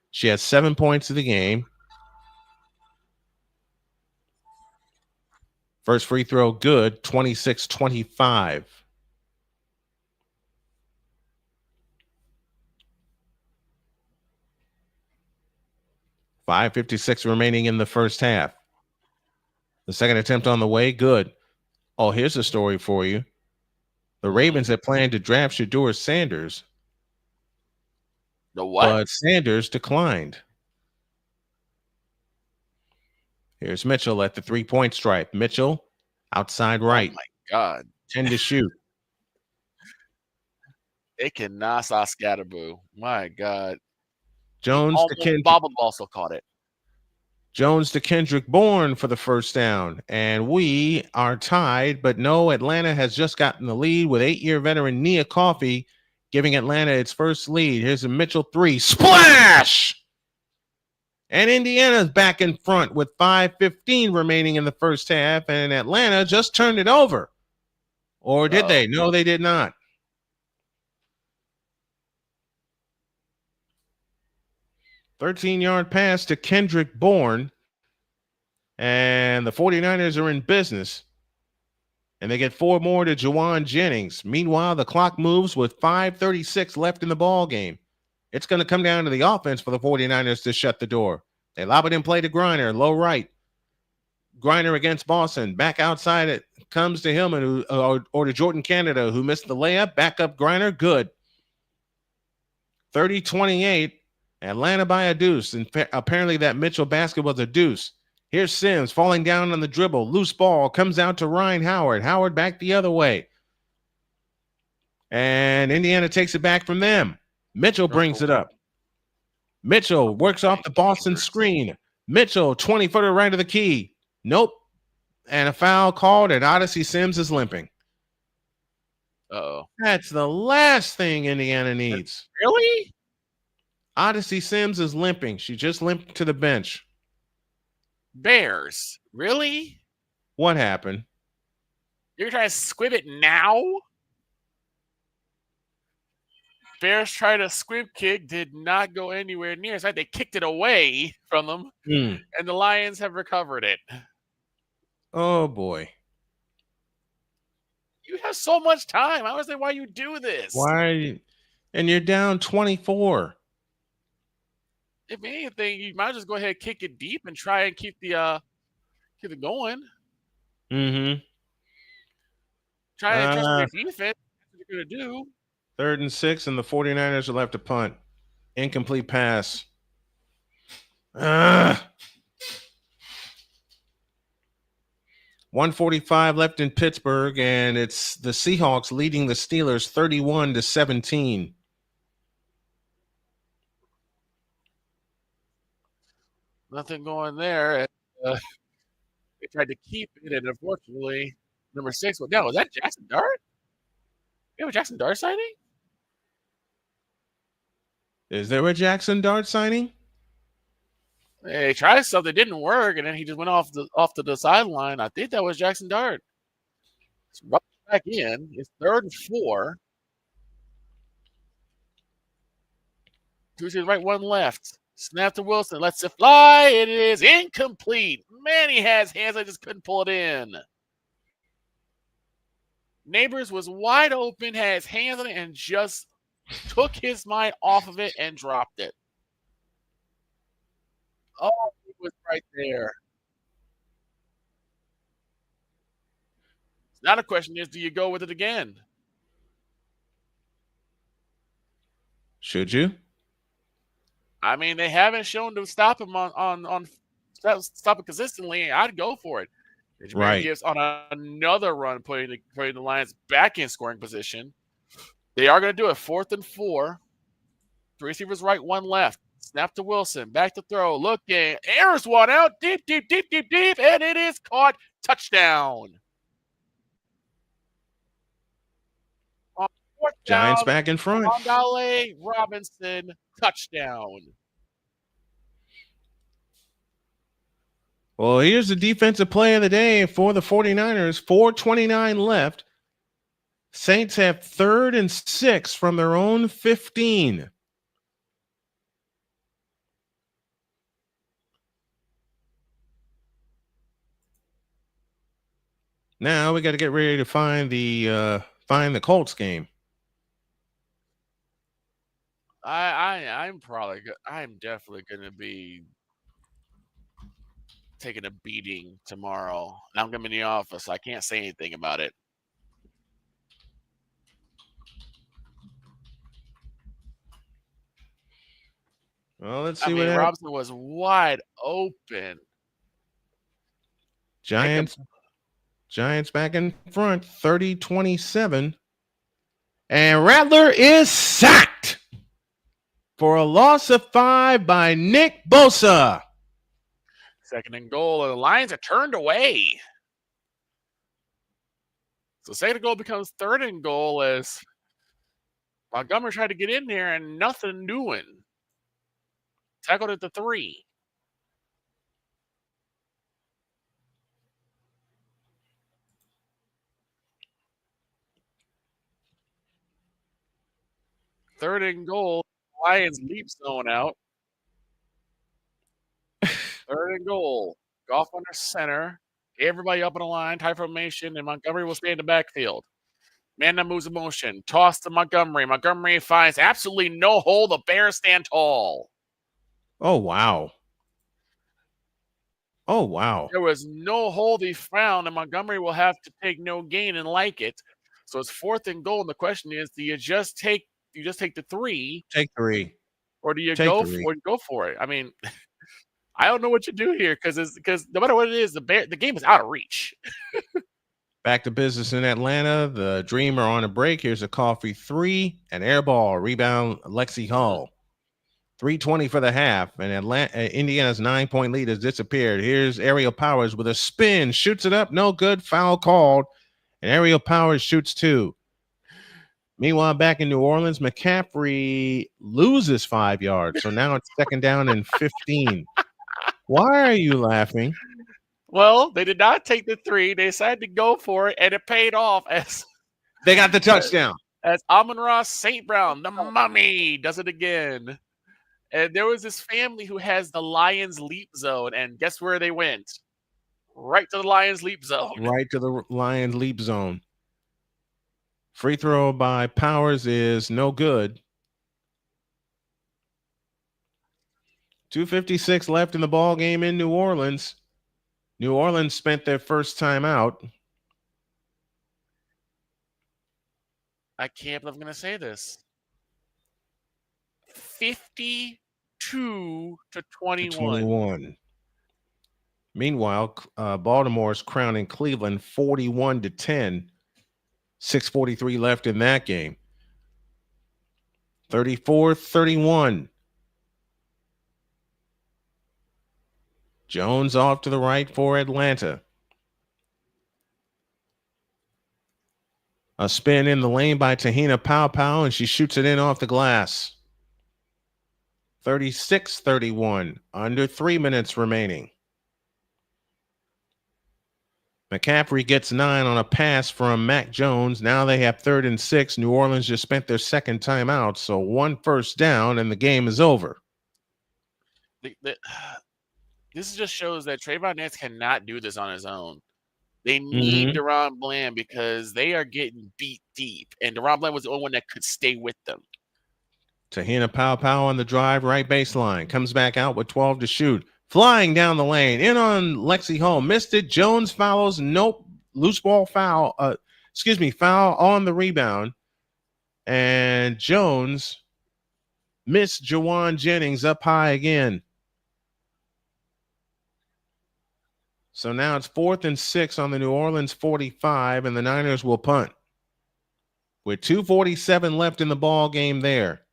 She has 7 points of the game. First free throw good, 26-25. $5:56 remaining in the first half. The second attempt on the way, good. Oh, here's a story for you. The Ravens had planned to draft Shedeur Sanders. The what? But Sanders declined. Here's Mitchell at the 3-point stripe. Mitchell, outside right. Oh, my God. 10 to shoot. They cannot stop Scatterboo. My God. Jones to Kendrick. Bob also caught it. Jones to Kendrick Bourne for the first down. And we are tied, but no, Atlanta has just gotten the lead with 8-year veteran Nia Coffey giving Atlanta its first lead. Here's a Mitchell 3. Splash! And Indiana's back in front with 5:15 remaining in the first half, and Atlanta just turned it over. Or did they? No, they did not. "13-yard pass to Kendrick Bourne, and the 49ers are in business. And they get 4 more to Juwan Jennings. Meanwhile, the clock moves with 5:36 left in the ball game. It's going to come down to the offense for the 49ers to shut the door. They lob it in play to Griner, low right. Griner against Boston. Back outside, it comes to Hillman or to Jordan Canada, who missed the layup. Back up Griner, good. 30-28, Atlanta by a deuce. And apparently that Mitchell basket was a deuce. Here's Sims falling down on the dribble. Loose ball comes out to Ryan Howard. Howard back the other way. And Indiana takes it back from them. Mitchell brings it up. Mitchell works off the Boston screen. Mitchell, 20-footer right of the key. Nope. And a foul called, and Odyssey Sims is limping. Uh-oh. That's the last thing Indiana needs. Really? Odyssey Sims is limping. She just limped to the bench. Bears. Really? What happened? You're trying to squib it now? Bears tried a squib kick, did not go anywhere near. It's like they kicked it away from them, and the Lions have recovered it. Oh, boy. You have so much time. I don't understand why you do this. Why? And you're down 24. If anything, you might just go ahead and kick it deep and try and keep it going. Mm-hmm. Try and trust your defense. That's what you're going to do. 3rd and 6, and the 49ers will have to punt. Incomplete pass. 1:45 left in Pittsburgh, and it's the Seahawks leading the Steelers 31-17. Nothing going there. They tried to keep it, and unfortunately, number 6. Was that Jackson Dart? You have a Jackson Dart signing? Is there a Jackson Dart signing? They tried something, didn't work, and then he just went off to the sideline. I think that was Jackson Dart. It's right back in. It's 3rd and 4. 2 to the right, 1 left. Snap to Wilson. Lets it fly. It is incomplete. Man, he has hands. I just couldn't pull it in. Neighbors was wide open, had his hands on it, and just took his mind off of it and dropped it. Oh, he was right there. Now the question is, do you go with it again? Should you? I mean, they haven't shown to stop him on stop it consistently. I'd go for it. Right. Gives on another run, putting the Lions back in scoring position. They are going to do it 4th and 4. 3 receivers right, 1 left. Snap to Wilson. Back to throw. Looking. Airs one out. Deep. And it is caught. Touchdown. Giants back in front. Mondale Robinson. Touchdown. Well, here's the defensive play of the day for the 49ers. 4:29 left. Saints have 3rd and 6 from their own 15. Now we got to get ready to find the Colts game. I'm definitely going to be taking a beating tomorrow. I'm going to be in the office. I can't say anything about it. Well, let's see what Robinson was wide open. Giants back in front, 30-27. And Rattler is sacked for a loss of 5 by Nick Bosa. 2nd and goal, and the Lions are turned away. So 2nd and goal becomes 3rd and goal as Montgomery tried to get in there and nothing doing. Tackled at the 3. Third and goal. Lions leap zone out. 3rd and goal. Goff under center. Everybody up in the line. Tie formation, and Montgomery will stay in the backfield. Man that moves in motion. Toss to Montgomery. Montgomery finds absolutely no hole. The Bears stand tall. Oh, wow. Oh, wow. There was no hole he found, and Montgomery will have to take no gain and like it. So it's 4th and goal, and the question is, do you just take the 3? Take 3. Or do you go for it? I mean, I don't know what you do here because no matter what it is, the game is out of reach. Back to business in Atlanta. The Dreamer on a break. Here's a coffee 3, an air ball, rebound, Lexi Hall. 3:20 for the half, and Indiana's 9-point lead has disappeared. Here's Aerial Powers with a spin, shoots it up, no good, foul called, and Aerial Powers shoots 2. Meanwhile, back in New Orleans, McCaffrey loses 5 yards, so now it's 2nd down and 15. Why are you laughing? Well, they did not take the 3. They decided to go for it, and it paid off as they got the touchdown. As Amon-Ra St. Brown, the mummy, does it again. And there was this family who has the Lions Leap Zone, and guess where they went? Right to the Lions Leap Zone. Right to the Lions Leap Zone. Free throw by Powers is no good. 2:56 left in the ball game in New Orleans. New Orleans spent their first time out. I can't believe I'm going to say this. 52 to 21. Meanwhile, Baltimore's crowning Cleveland 41 to 10. 6:43 left in that game. 34-31. Jones off to the right for Atlanta. A spin in the lane by Tahina Paopao, and she shoots it in off the glass. 36-31. Under 3 minutes remaining. McCaffrey gets 9 on a pass from Mac Jones. Now they have 3rd and 6. New Orleans just spent their second timeout, so 1 first down, and the game is over. This just shows that Trayvon Nance cannot do this on his own. They need Deron Bland because they are getting beat deep, and Deron Bland was the only one that could stay with them. Tahina Paopao on the drive, right baseline. Comes back out with 12 to shoot. Flying down the lane. In on Lexi Hall. Missed it. Jones follows. Nope. Loose ball foul. Foul on the rebound. And Jones missed Jawan Jennings up high again. So now it's 4th and 6 on the New Orleans 45, and the Niners will punt. With 2:47 left in the ball game there.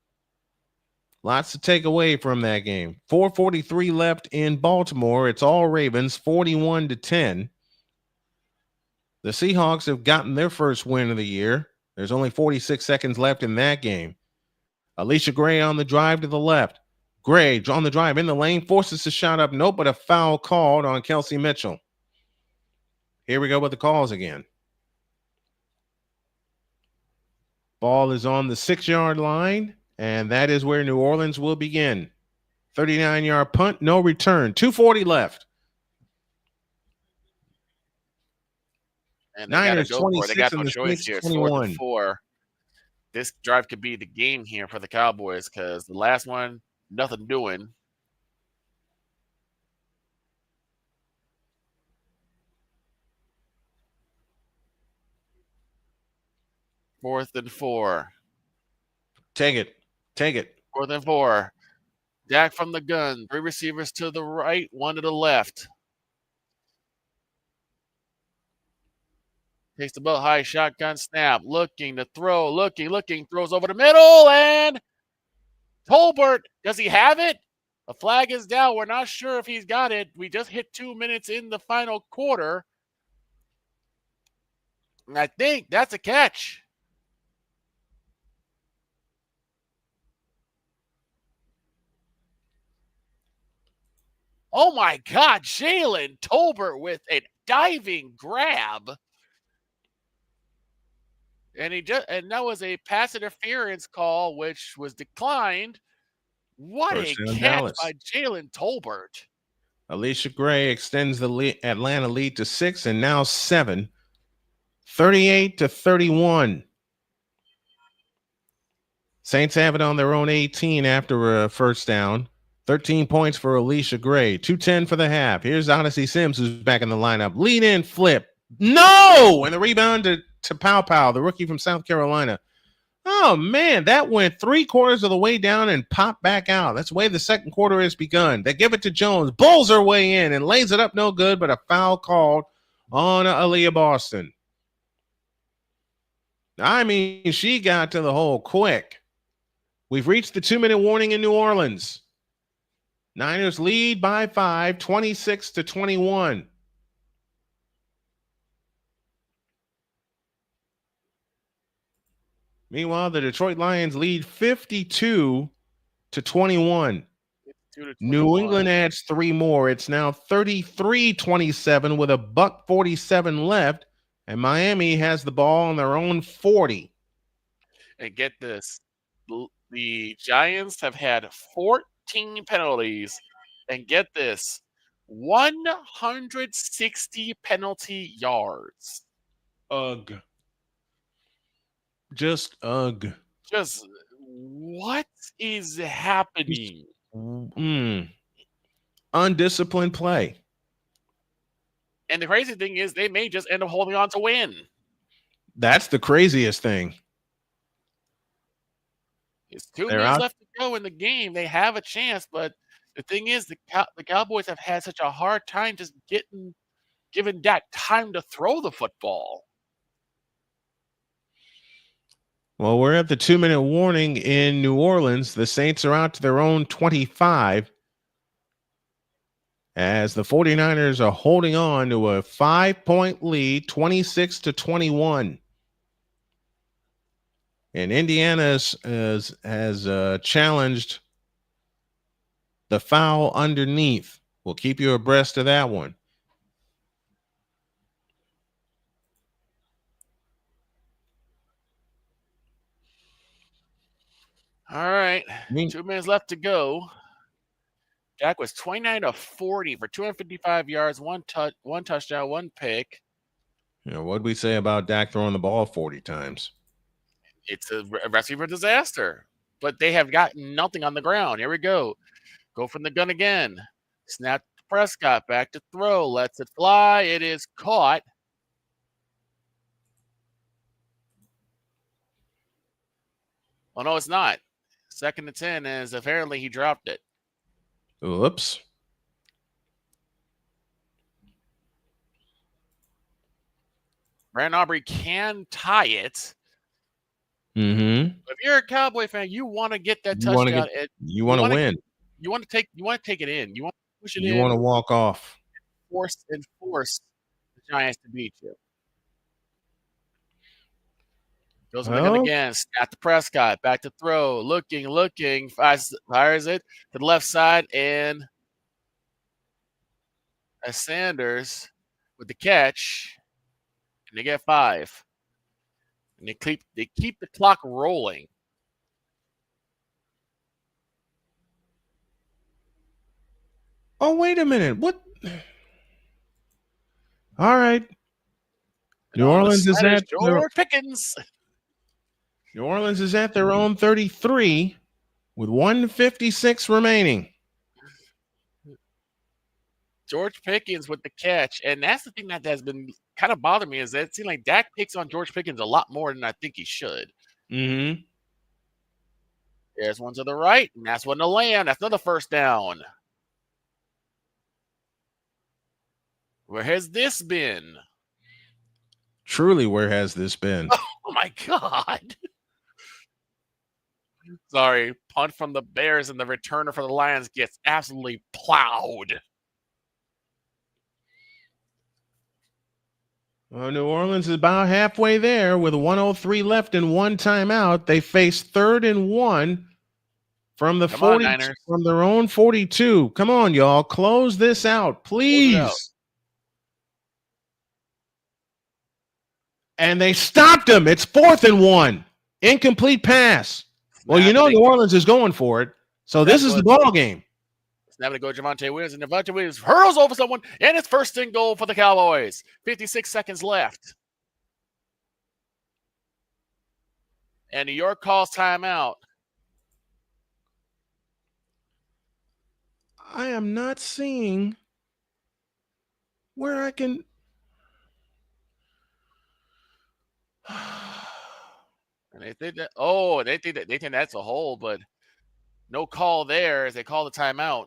Lots to take away from that game. 4:43 left in Baltimore. It's all Ravens, 41 to 10. The Seahawks have gotten their first win of the year. There's only 46 seconds left in that game. Alicia Gray on the drive to the left. Gray on the drive in the lane, forces the shot up. Nope, but a foul called on Kelsey Mitchell. Here we go with the calls again. Ball is on the 6-yard line, and that is where New Orleans will begin. 39-yard punt, no return. 2:40 left. And Niners 26 they got no choice here. It's 4-4. This drive could be the game here for the Cowboys because the last one, nothing doing. Fourth and 4. Take it. 4th and 4. Dak from the gun. 3 receivers to the right, 1 to the left. Takes the ball high, shotgun snap. Looking to throw. Looking. Throws over the middle, and Tolbert, does he have it? A flag is down. We're not sure if he's got it. We just hit 2 minutes in the final quarter. And I think that's a catch. Oh, my God. Jalen Tolbert with a diving grab. And that was a pass interference call, which was declined. What a catch by Jalen Tolbert. Alicia Gray extends the Atlanta lead to 6 and now 7. 38-31. Saints have it on their own 18 after a first down. 13 points for Alicia Gray. 2:10 for the half. Here's Odyssey Sims, who's back in the lineup. Lead in flip. No! And the rebound to Paopao, the rookie from South Carolina. Oh, man, that went 3/4 of the way down and popped back out. That's the way the second quarter has begun. They give it to Jones, bulls her way in and lays it up no good, but a foul called on Aaliyah Boston. I mean, she got to the hole quick. We've reached the 2-minute warning in New Orleans. Niners lead by 5, 26-21. Meanwhile, the Detroit Lions lead 52-21. New England adds 3 more. It's now 33-27 with $1:47 left, and Miami has the ball on their own 40. And get this, the Giants have had 14 penalties, and get this, 160 penalty yards. Ugh. Just ugh. Just what is happening? Undisciplined play. And the crazy thing is they may just end up holding on to win. That's the craziest thing. It's 2 minutes left to go in the game. They have a chance, but the thing is the Cowboys have had such a hard time just giving Dak time to throw the football. Well, we're at the 2-minute warning in New Orleans. The Saints are out to their own 25 as the 49ers are holding on to a 5-point lead, 26-21. And Indiana has challenged the foul underneath. We'll keep you abreast of that one. All right. 2 minutes left to go. Dak was 29 of 40 for 255 yards, one touchdown, one pick. You know, what'd we say about Dak throwing the ball 40 times? It's a receiver disaster. But they have gotten nothing on the ground. Here we go. Go from the gun again. Snap to Prescott. Back to throw. Lets it fly. It is caught. Oh, no, it's not. 2nd and 10 is apparently he dropped it. Oops. Brandon Aubrey can tie it. Mm-hmm. If you're a Cowboy fan, you want to get that touchdown. You want to win. You want to take it in. You want to push it in. You want to walk off. Force the Giants to beat you. Goes from the gun again. Snap to Prescott. Back to throw. Looking. Fires it to the left side. And Sanders with the catch. And they get 5. And they keep the clock rolling. Oh, wait a minute. What? All right. New Orleans is at George Pickens. New Orleans is at their own 33 with 1:56 remaining. George Pickens with the catch. And that's the thing that has been kind of bothering me is that it seems like Dak picks on George Pickens a lot more than I think he should. Mm-hmm. There's one to the right, and that's one to land. That's another first down. Where has this been? Truly, where has this been? Oh, my God. Sorry. Punt from the Bears, and the returner for the Lions gets absolutely plowed. Well, New Orleans is about halfway there with 1:03 left and 1 timeout. They face 3rd and 1 from the 40 from their own 42. Come on, y'all. Close this out, please. And they stopped him. It's 4th and 1. Incomplete pass. Well, you know New Orleans is going for it. So this is the ball game. Snapping to go Javonte Williams, and Javonte Williams hurls over someone, and it's 1st and goal for the Cowboys. 56 seconds left. And New York calls timeout. I am not seeing where I can. And they think that. Oh, they think that's a hole, but no call there as they call the timeout.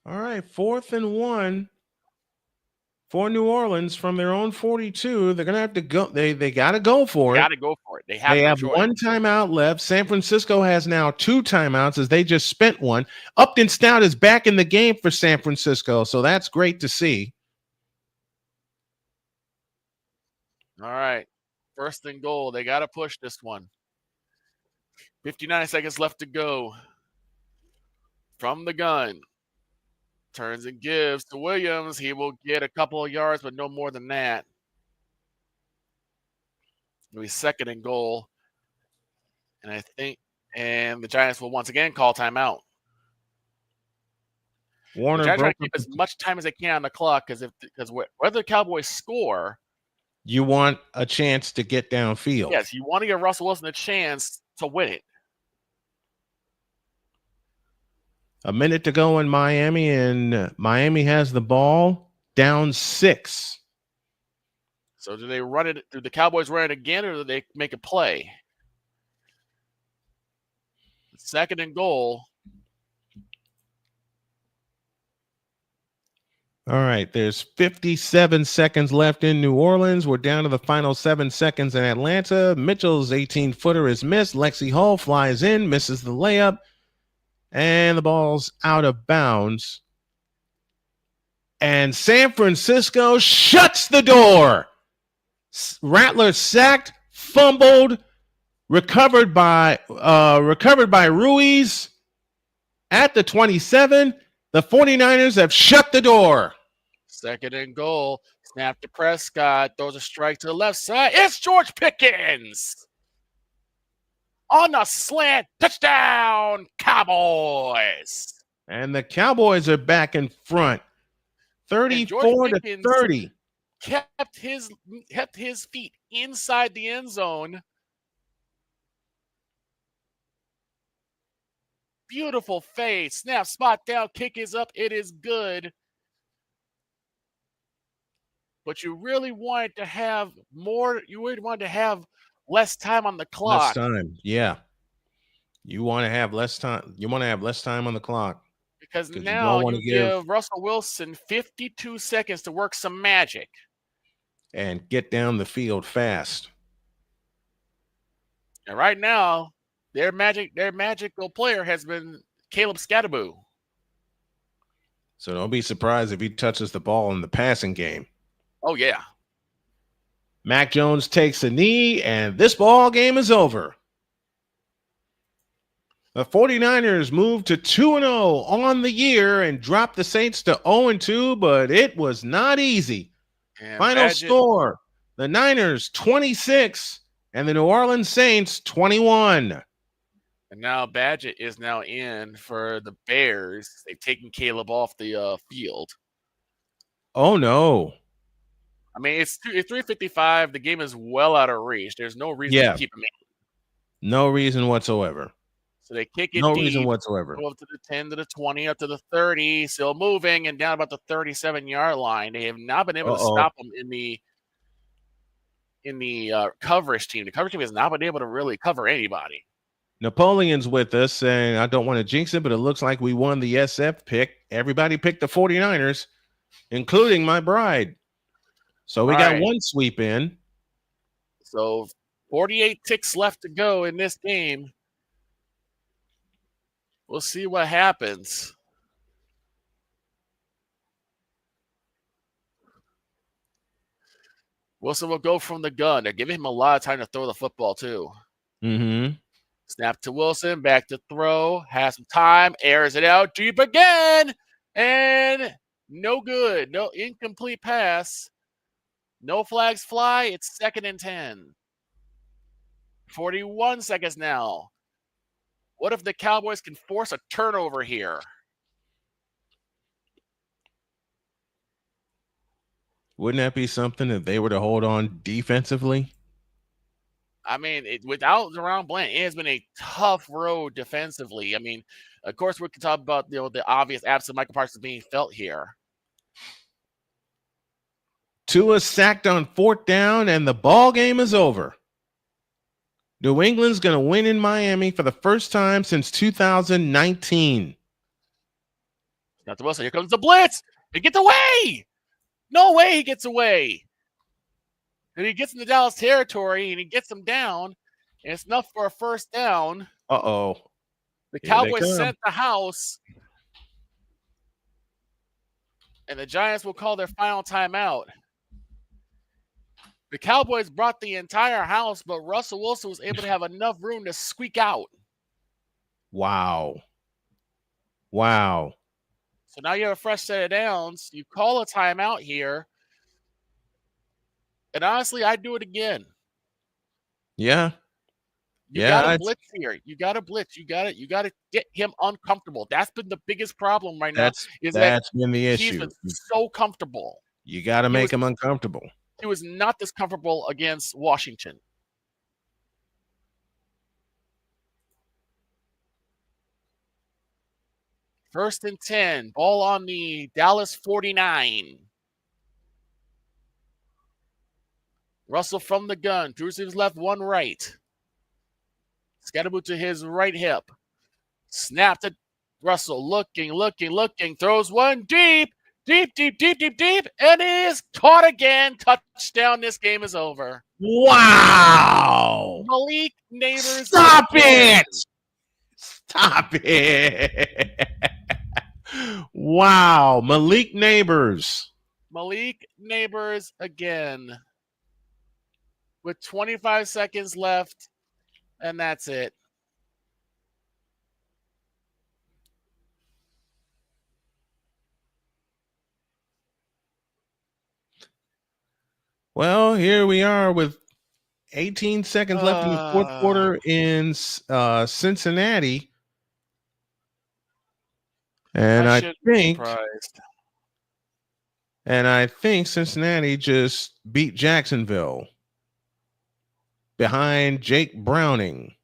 All right, 4th and 1. for New Orleans from their own 42. They're going to have to go. They got to go for it. Got to go for it. They have They no have choice. one timeout left. San Francisco has now 2 timeouts as they just spent one. Upton Stout is back in the game for San Francisco, so that's great to see. All right. First and goal. They got to push this one. 59 seconds left to go. From the gun. Turns and gives to Williams. He will get a couple of yards, but no more than that. It'll be second and goal. And the Giants will once again call timeout. Warner They're trying to keep as much time as they can on the clock because whether the Cowboys score, you want a chance to get downfield. Yes, you want to give Russell Wilson a chance to win it. A minute to go in Miami, and Miami has the ball down 6. So do they run it? Do the Cowboys run it again, or do they make a play? Second and goal. All right, there's 57 seconds left in New Orleans. We're down to the final 7 seconds in Atlanta. Mitchell's 18-footer is missed. Lexi Hall flies in, misses the layup, and the ball's out of bounds. And San Francisco shuts the door. Rattler sacked, fumbled, recovered by Ruiz at the 27. The 49ers have shut the door. Second and goal. Snap to Prescott. Throws a strike to the left side. It's George Pickens. On the slant. Touchdown, Cowboys. And the Cowboys are back in front. 34-30. Kept his feet inside the end zone. Beautiful fade. Snap, spot down, kick is up. It is good. But you really wanted to have more. You really wanted to have less time on the clock. Less time, yeah. You want to have less time. You want to have less time on the clock. Because now you give Russell Wilson 52 seconds to work some magic. And get down the field fast. And right now, their magical player has been Caleb Scattaboo. So don't be surprised if he touches the ball in the passing game. Oh, yeah. Mac Jones takes a knee, and this ball game is over. The 49ers moved to 2-0 on the year and dropped the Saints to 0-2, but it was not easy. And final score, the Niners 26 and the New Orleans Saints 21. And now Badgett is now in for the Bears. They've taken Caleb off the field. Oh, no. I mean, it's 3:55. The game is well out of reach. There's no reason to keep him in. No reason whatsoever. So they kick it no deep, reason whatsoever. Go up to the 10, to the 20, up to the 30, still moving, and down about the 37-yard line. They have not been able to stop them in the coverage team. The coverage team has not been able to really cover anybody. Napoleon's with us, and I don't want to jinx it, but it looks like we won the SF pick. Everybody picked the 49ers, including my bride. So we got one sweep in. So 48 ticks left to go in this game. We'll see what happens. Wilson will go from the gun. They're giving him a lot of time to throw the football, too. Mm-hmm. Snap to Wilson, back to throw, has some time, airs it out deep again, and no good. No incomplete pass. No flags fly. It's 2nd and 10. 41 seconds now. What if the Cowboys can force a turnover here? Wouldn't that be something if they were to hold on defensively? I mean, without Deron Bland, it has been a tough road defensively. I mean, of course, we can talk about the obvious absence of Michael Parsons being felt here. Tua sacked on 4th down, and the ball game is over. New England's going to win in Miami for the first time since 2019. Not the Wilson. Here comes the blitz. It gets away. No way he gets away. And he gets in the Dallas territory and he gets them down. And it's enough for a first down. Uh-oh. The Here they Cowboys come. sent the house. And the Giants will call their final timeout. The Cowboys brought the entire house, but Russell Wilson was able to have enough room to squeak out. Wow. Wow. So now you have a fresh set of downs. You call a timeout here. And honestly, I'd do it again. Yeah. You got to blitz here. You got to blitz. You got to get him uncomfortable. That's been the biggest problem right now. That's been the issue. He's been so comfortable. You got to make him uncomfortable. He was not this comfortable against Washington. First and 10. Ball on the Dallas 49. Russell from the gun. Throws to his left, one right. Scatterboot to his right hip. Snap to Russell. Looking. Throws one deep. Deep. And is caught again. Touchdown. This game is over. Wow. Malik Neighbors. Stop it. Stop it. Wow. Malik Neighbors. Malik Neighbors again. With 25 seconds left. And that's it. Well, here we are with 18 seconds left in the fourth quarter in Cincinnati. And I think Cincinnati just beat Jacksonville behind Jake Browning.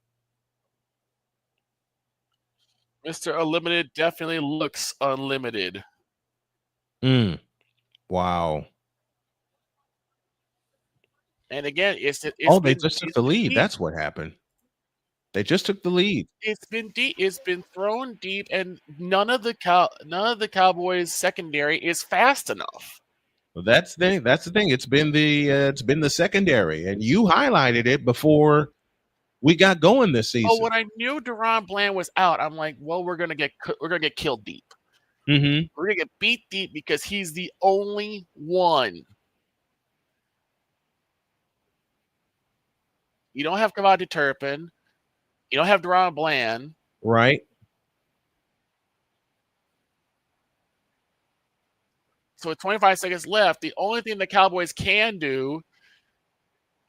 Mr. Unlimited definitely looks unlimited. Wow. And again, they just took the lead. That's what happened. They just took the lead. It's been deep. It's been thrown deep, and none of the Cowboys secondary is fast enough. Well, that's the thing. It's been the secondary, and you highlighted it before we got going this season. Oh, when I knew Deron Bland was out, I'm like, well, we're gonna get killed deep. Mm-hmm. We're gonna get beat deep because he's the only one. You don't have Kavadi Turpin. You don't have Deron Bland. Right. So with 25 seconds left, the only thing the Cowboys can do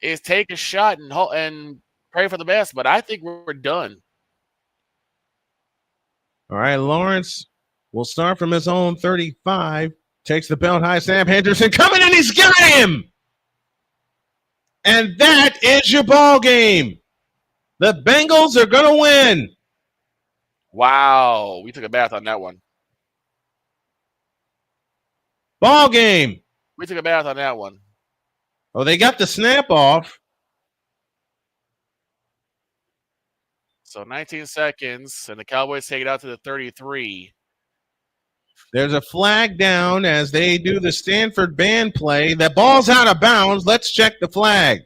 is take a shot and pray for the best. But I think we're done. All right, Lawrence will start from his own 35. Takes the belt high. Sam Henderson coming in. He's got him. And that is your ball game. The Bengals are going to win. Wow. We took a bath on that one. Ball game. We took a bath on that one. Oh, they got the snap off. So 19 seconds, and the Cowboys take it out to the 33. There's a flag down as they do the Stanford band play. The ball's out of bounds. Let's check the flag.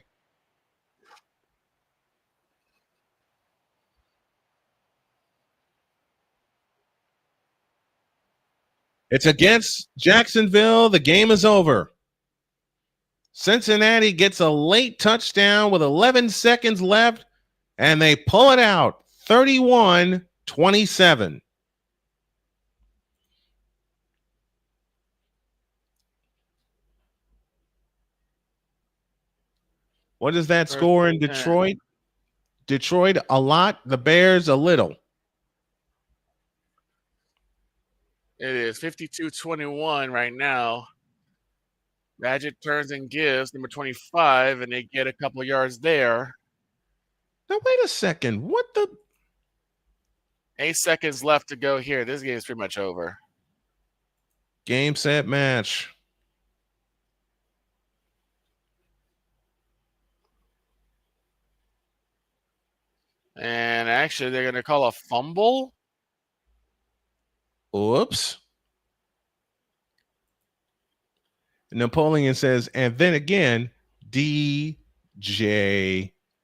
It's against Jacksonville. The game is over. Cincinnati gets a late touchdown with 11 seconds left, and they pull it out 31-27. What is that score in Detroit? Detroit a lot, the Bears a little. It is 52-21 right now. Magic turns and gives number 25, and they get a couple yards there. Now, wait a second. What the? 8 seconds left to go here. This game is pretty much over. Game, set, match. And actually, they're going to call a fumble. Oops. Napoleon says, and then again, DJ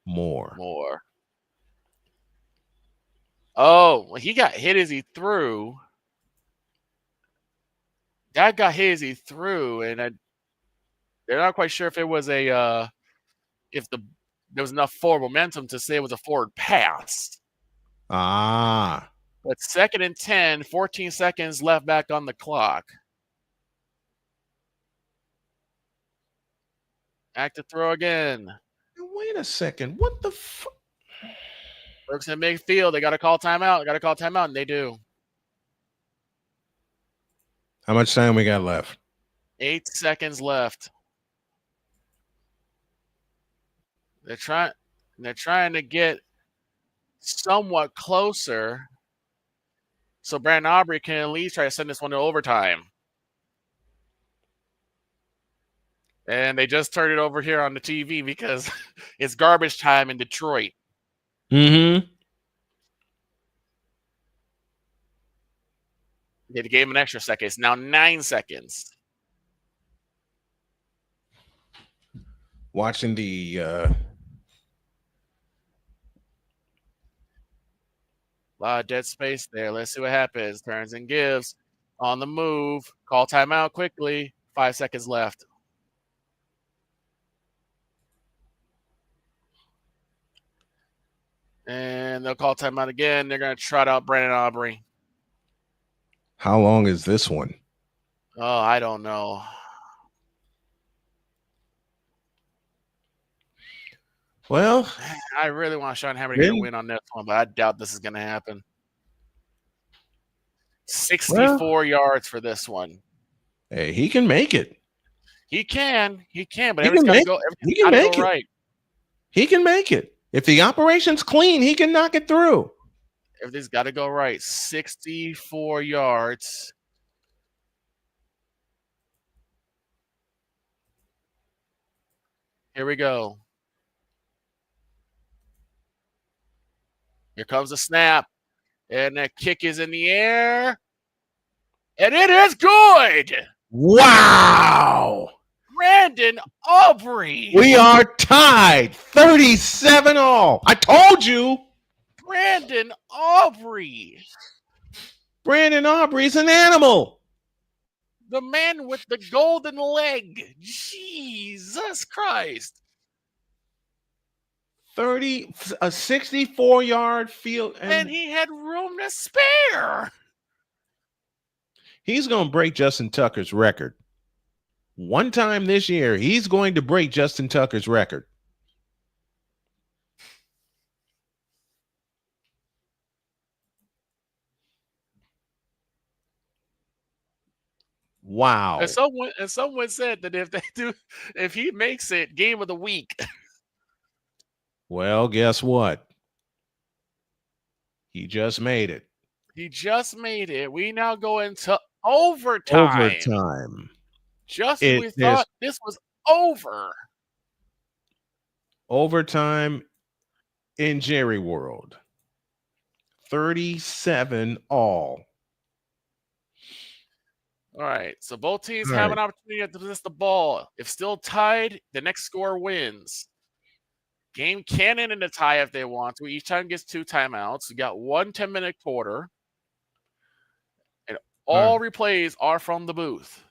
Moore. Oh, he got hit as he threw. That got hit as he threw, and they're not quite sure if it was there was enough forward momentum to say it was a forward pass. Ah. But 2nd and 10, 14 seconds left back on the clock. Back to throw again. Wait a second. What the fuck? Brooks in midfield. They got to call timeout. And they do. How much time we got left? 8 seconds left. They're trying to get somewhat closer, so Brandon Aubrey can at least try to send this one to overtime. And they just turned it over here on the TV because it's garbage time in Detroit. Mm-hmm. They gave him an extra second. It's now 9 seconds. Watching the a lot of dead space there. Let's see what happens. Turns and gives. On the move. Call timeout quickly. 5 seconds left. And they'll call timeout again. They're going to trot out Brandon Aubrey. How long is this one? Oh, I don't know. Well, I really want Sean Hammer to get a win on this one, but I doubt this is going to happen. 64 yards for this one. Hey, he can make it. He can, but everything's got to go. Everything's got to go right. He can make it. If the operation's clean, he can knock it through. Everything's got to go right. 64 yards. Here we go. Here comes the snap. And that kick is in the air. And it is good. Wow. Brandon Aubrey. We are tied 37-all. I told you. Brandon Aubrey. Brandon Aubrey's an animal. The man with the golden leg. Jesus Christ. A 64-yard field. And he had room to spare. He's going to break Justin Tucker's record. One time this year, he's going to break Justin Tucker's record. Wow. And someone said that if he makes it, game of the week. Well, guess what? He just made it. We now go into overtime. Just when we thought this was over. Overtime in Jerry World. 37-all. All right. So both teams have an opportunity to possess the ball. If still tied, the next score wins. Game can end in a tie if they want to. Each time gets 2 timeouts. We got 1 10-minute quarter. And all replays are from the booth.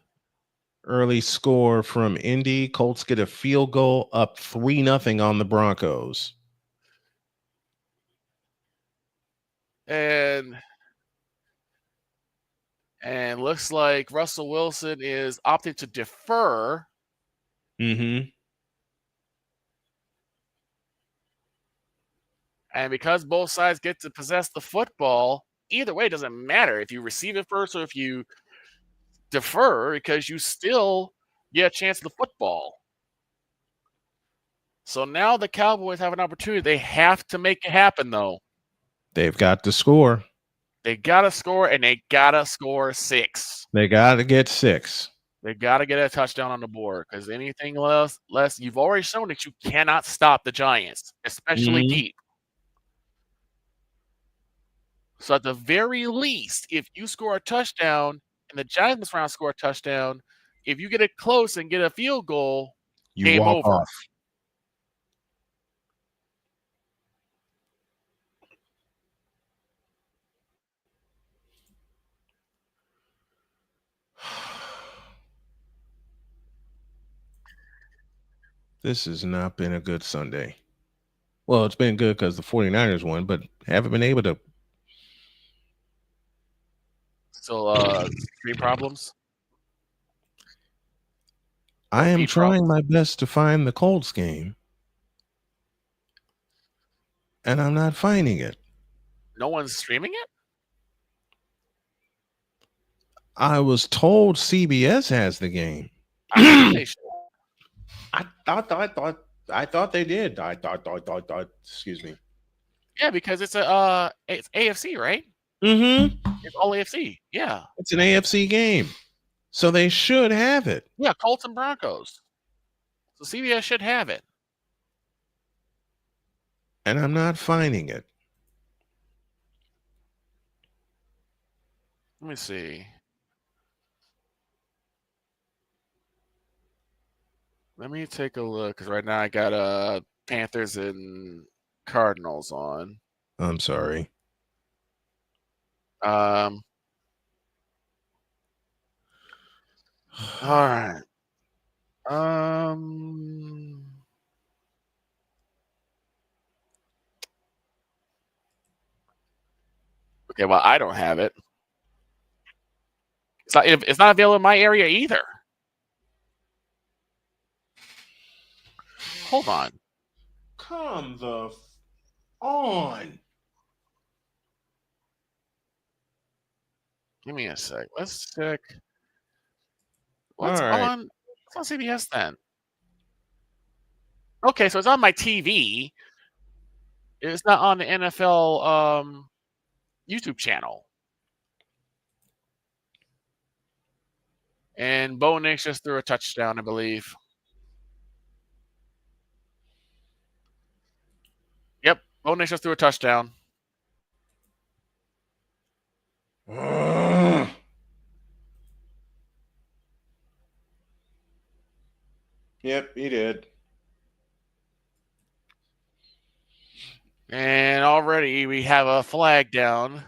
Early score from Indy. Colts get a field goal up 3-0 on the Broncos. And looks like Russell Wilson is opting to defer. Mm-hmm. And because both sides get to possess the football, either way, it doesn't matter if you receive it first or if you defer, because you still get a chance at the football. So now the Cowboys have an opportunity. They have to make it happen, though. They've got to score. They got to score, and they got to score 6. They got to get 6. They got to get a touchdown on the board, because anything less, you've already shown that you cannot stop the Giants, especially deep. So at the very least, if you score a touchdown and the Giants this round score a touchdown, if you get it close and get a field goal, You game walk over. off. This has not been a good Sunday. Well, it's been good because the 49ers won, but haven't been able to. Still, stream problems. I am trying my best to find the Colts game, and I'm not finding it. No one's streaming it? I was told CBS has the game. I think they should. I thought they did. I thought. Excuse me. Yeah, because it's AFC, right? Mm-hmm. It's all AFC. Yeah. It's an AFC game, so they should have it. Yeah, Colts and Broncos. So CBS should have it. And I'm not finding it. Let me see. Let me take a look, because right now I got Panthers and Cardinals on. I'm sorry. All right. Okay, well, I don't have it. It's not available in my area either. Hold on. Come the on. Give me a sec. Let's check. What's on? It's on CBS then. Okay, so it's on my TV. It's not on the NFL YouTube channel. And Bo Nix just threw a touchdown, I believe. Yep, Bo Nix just threw a touchdown. Yep, he did. And already we have a flag down.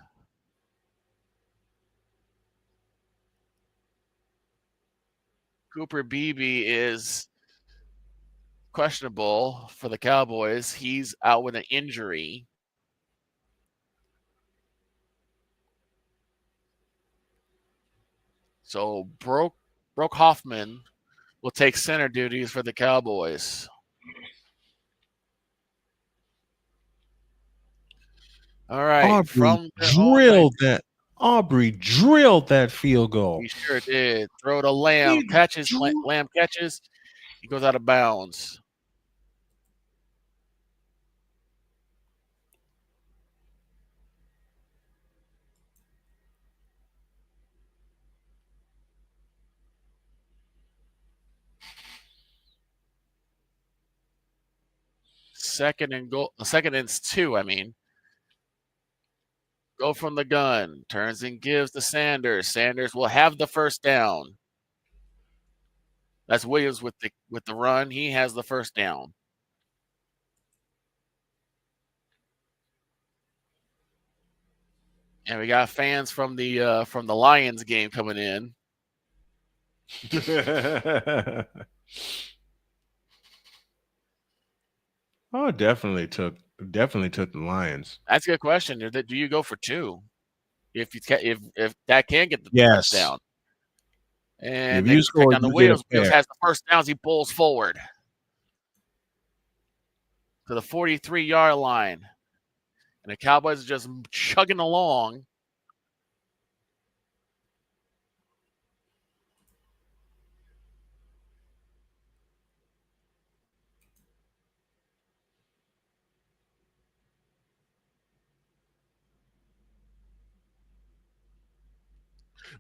Cooper Beebe is questionable for the Cowboys. He's out with an injury. So Broke Hoffman will take center duties for the Cowboys. All right. Aubrey drilled that field goal. He sure did. Throw to Lamb. Lamb catches. He goes out of bounds. Second and 2, I mean. Go from the gun. Turns and gives to Sanders. Sanders will have the first down. That's Williams with the run. He has the first down. And we got fans from the Lions game coming in. Oh, definitely took the Lions. That's a good question. Do you go for 2? If that can get the touchdown. And if you score on the Williams has the first down as he pulls forward to the 43-yard line. And the Cowboys are just chugging along.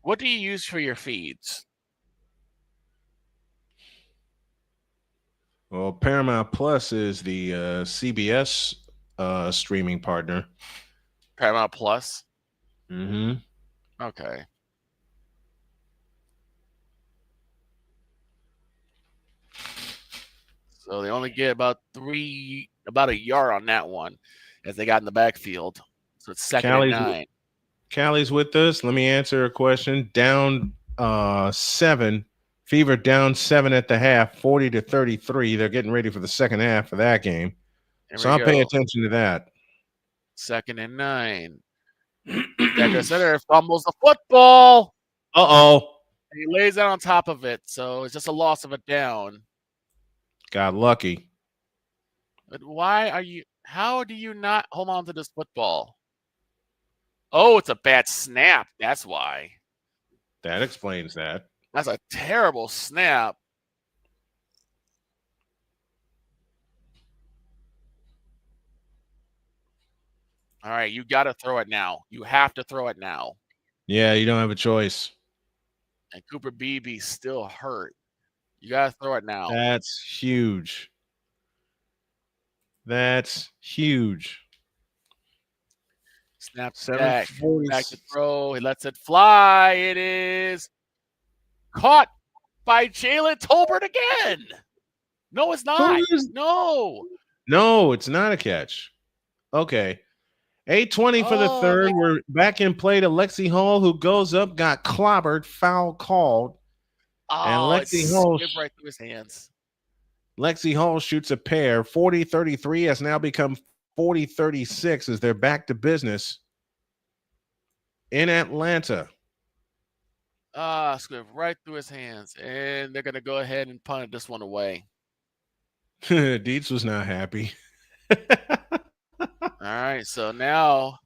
What do you use for your feeds? Well, Paramount Plus is the CBS streaming partner. Paramount Plus? Mm-hmm. Okay. So they only get about a yard on that one as they got in the backfield. So it's second and 9. Callie's with us. Let me answer a question. Down 7. Fever down 7 at the half, 40-33. They're getting ready for the second half of that game. So I'll pay attention to that. Second and 9. Decker center fumbles the football. Uh-oh. He lays it on top of it. So it's just a loss of a down. Got lucky. But how do you not hold on to this football? Oh, it's a bad snap. That's why. That explains that. That's a terrible snap. All right, you got to throw it now. You have to throw it now. Yeah, you don't have a choice. And Cooper Beebe's still hurt. You got to throw it now. That's huge. That's huge. Snap back. Back to throw. He lets it fly. It is caught by Jalen Tolbert again. No, it's not. No, it's not a catch. Okay. 8:20 for the third. We're back in play to Lexi Hall, who goes up, got clobbered, foul called. And Lexi Hall right through his hands. Lexi Hall shoots a pair. 40-33 has now become 40-36 as they're back to business in Atlanta. Squiv right through his hands. And they're going to go ahead and punt this one away. Dietz was not happy. All right, so now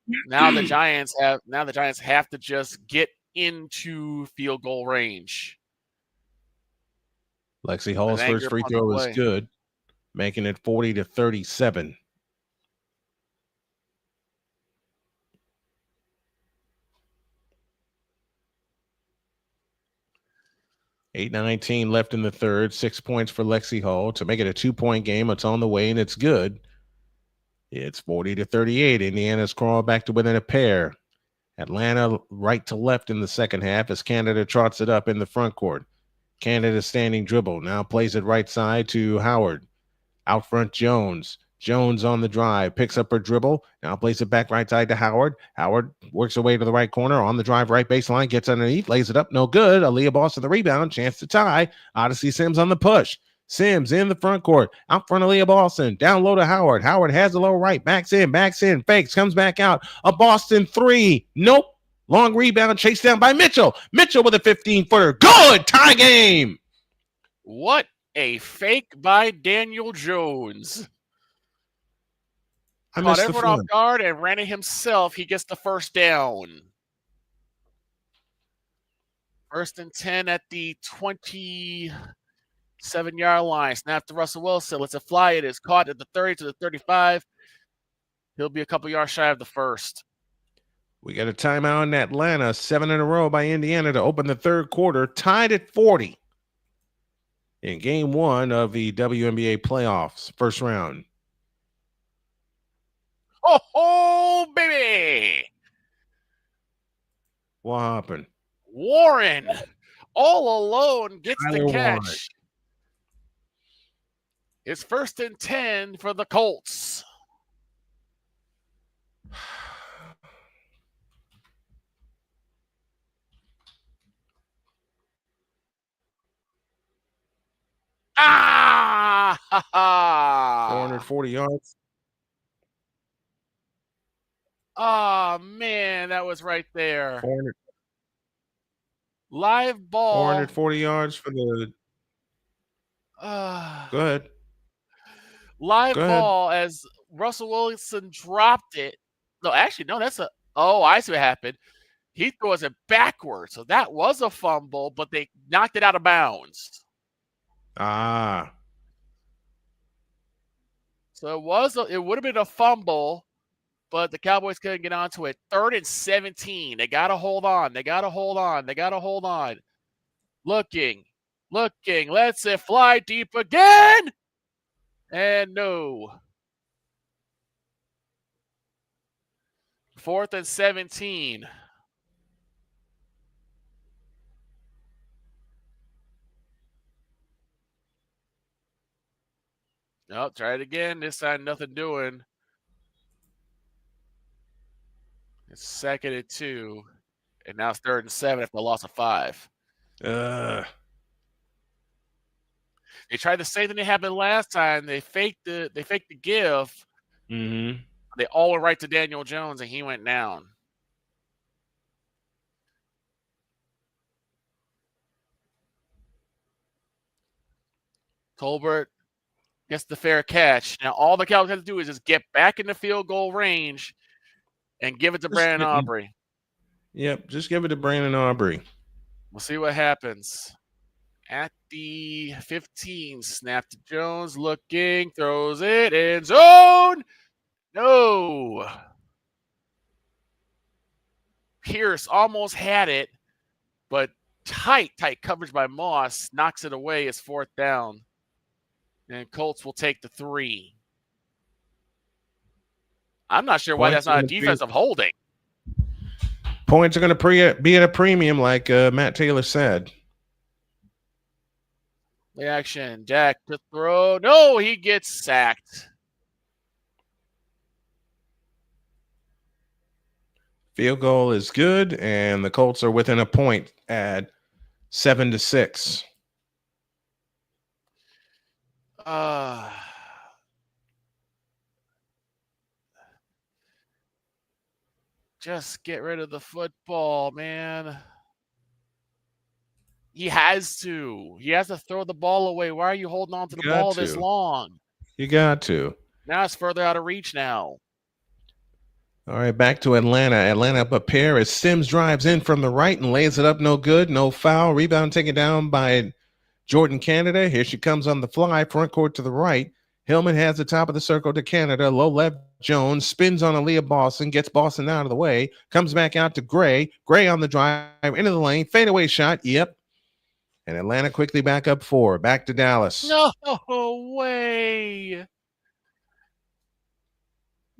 the Giants have to just get into field goal range. Lexi Hall's first free throw is good, making it 40-37. $8:19 left in the third. 6 points for Lexi Hall to make it a 2-point game. It's on the way and it's good. It's 40-38. Indiana's crawled back to within a pair. Atlanta right to left in the second half as Canada trots it up in the front court. Canada standing dribble. Now plays it right side to Howard. Out front, Jones. Jones on the drive. Picks up her dribble. Now plays it back right side to Howard. Howard works her way to the right corner. On the drive, right baseline. Gets underneath. Lays it up. No good. Aaliyah Boss to the rebound. Chance to tie. Odyssey Sims on the push. Sims in the front court. Out front of Leah Boston. Down low to Howard. Howard has the low right. Backs in. Fakes. Comes back out. A Boston 3. Nope. Long rebound. Chased down by Mitchell. Mitchell with a 15-footer. Good. Tie game. What a fake by Daniel Jones. Caught everyone off guard and ran it himself. He gets the first down. 1st and 10 at the 27-yard line. Snap to Russell Wilson. Lets it fly. It is caught at the 30 to the 35. He'll be a couple yards shy of the first. We got a timeout in Atlanta. 7 in a row by Indiana to open the third quarter. Tied at 40 in game 1 of the WNBA Playoffs, first round. Oh, baby. What happened? Warren, all alone, gets the catch. Warren. It's 1st and 10 for the Colts. Ah! 440 yards. Oh, man, that was right there. 400. Live ball. 440 yards for the. Go ahead. Live ball as Russell Wilson dropped it. No, actually, no, that's I see what happened. He throws it backwards. So that was a fumble, but they knocked it out of bounds. Ah. So it would have been a fumble, but the Cowboys couldn't get onto it. 3rd and 17. They got to hold on. Looking. Lets it fly deep again. And no. 4th and 17. No, try it again. This time, nothing doing. It's 2nd and 2, and now it's 3rd and 7 after a loss of 5. They tried the same thing that happened last time. They faked the give. Mm-hmm. They all went right to Daniel Jones, and he went down. Tolbert gets the fair catch. Now all the Cowboys have to do is just get back in the field goal range and give it to Brandon Aubrey. Yep, just give it to Brandon Aubrey. We'll see what happens. At the 15, snap to Jones, looking, throws it, end zone. No. Pierce almost had it, but tight coverage by Moss knocks it away as 4th down. And Colts will take the 3. I'm not sure why that's not a defensive holding. Points are going to be at a premium, like Matt Taylor said. Play action. Jack to throw. No, he gets sacked. Field goal is good, and the Colts are within a point at 7-6. Just get rid of the football, man. He has to. He has to throw the ball away. Why are you holding on to the ball this long? You got to. Now it's further out of reach now. All right, back to Atlanta. Atlanta up a pair as Sims drives in from the right and lays it up. No good. No foul. Rebound taken down by Jordan Canada. Here she comes on the fly. Front court to the right. Hillman has the top of the circle to Canada. Low left Jones. Spins on Aaliyah Boston. Gets Boston out of the way. Comes back out to Gray. Gray on the drive. Into the lane. Fadeaway shot. Yep. And Atlanta quickly back up 4. Back to Dallas. No way.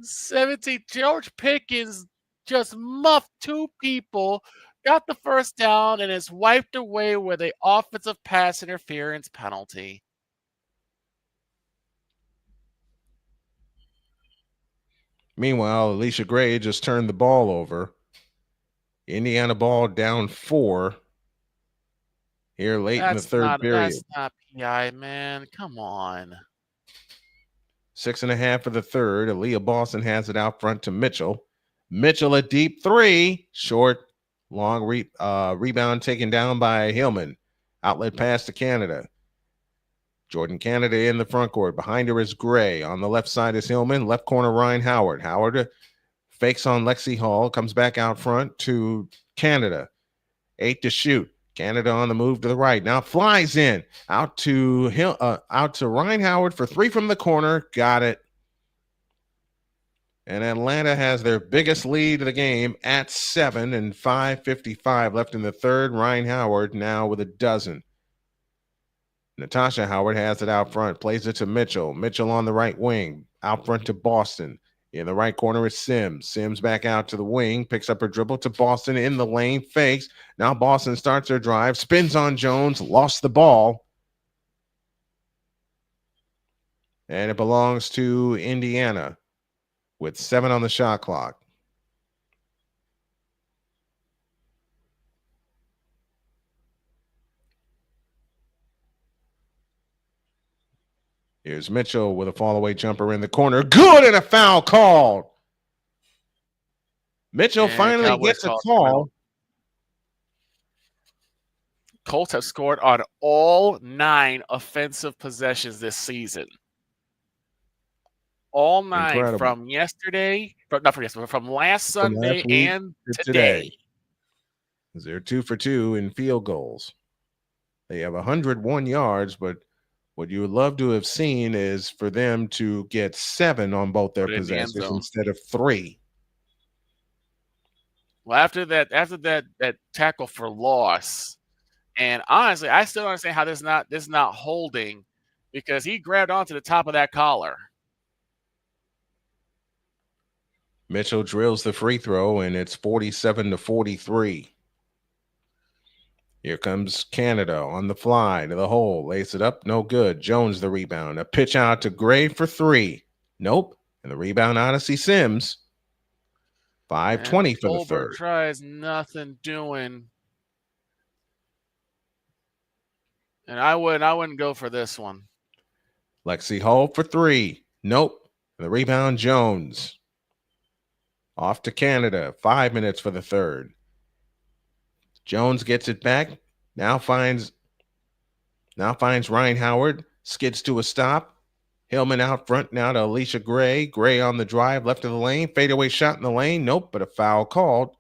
17. George Pickens just muffed 2 people, got the first down, and is wiped away with an offensive pass interference penalty. Meanwhile, Alicia Gray just turned the ball over. Indiana ball down 4 here late in the third period. That's not PI, man. Come on. 6.5 for the third. Aaliyah Boston has it out front to Mitchell. Mitchell a deep 3. Short, long rebound taken down by Hillman. Outlet pass to Canada. Jordan Canada in the front court. Behind her is Gray. On the left side is Hillman. Left corner, Ryan Howard. Howard fakes on Lexi Hall. Comes back out front to Canada. 8 to shoot. Canada on the move to the right. Now flies in. Out to Ryan Howard for 3 from the corner. Got it. And Atlanta has their biggest lead of the game at 7 and 5:55 left in the third. Ryan Howard now with a dozen. Natasha Howard has it out front. Plays it to Mitchell. Mitchell on the right wing. Out front to Boston. In the right corner is Sims. Sims back out to the wing. Picks up her dribble to Boston in the lane. Fakes. Now Boston starts her drive. Spins on Jones. Lost the ball. And it belongs to Indiana with 7 on the shot clock. Here's Mitchell with a fall-away jumper in the corner. Good, and a foul called. Mitchell finally gets a call. Colts have scored on all 9 offensive possessions this season. All 9. Incredible. From yesterday, from last Sunday and today. They're 2 for 2 in field goals. They have 101 yards, but what you would love to have seen is for them to get 7 on both their possessions instead of 3. Well, after that tackle for loss, and honestly, I still don't understand how this is not holding, because he grabbed onto the top of that collar. Mitchell drills the free throw, and it's 47-43. Here comes Canada on the fly to the hole. Lays it up. No good. Jones the rebound. A pitch out to Gray for 3. Nope. And the rebound, Odyssey Sims. 5:20 for the Goldberg third. tries, nothing doing. And I wouldn't go for this one. Lexi Hull for 3. Nope. And the rebound, Jones. Off to Canada. 5 minutes for the third. Jones gets it back. Now finds Ryan Howard. Skids to a stop. Hillman out front now to Alicia Gray. Gray on the drive, left of the lane. Fadeaway shot in the lane. Nope, but a foul called.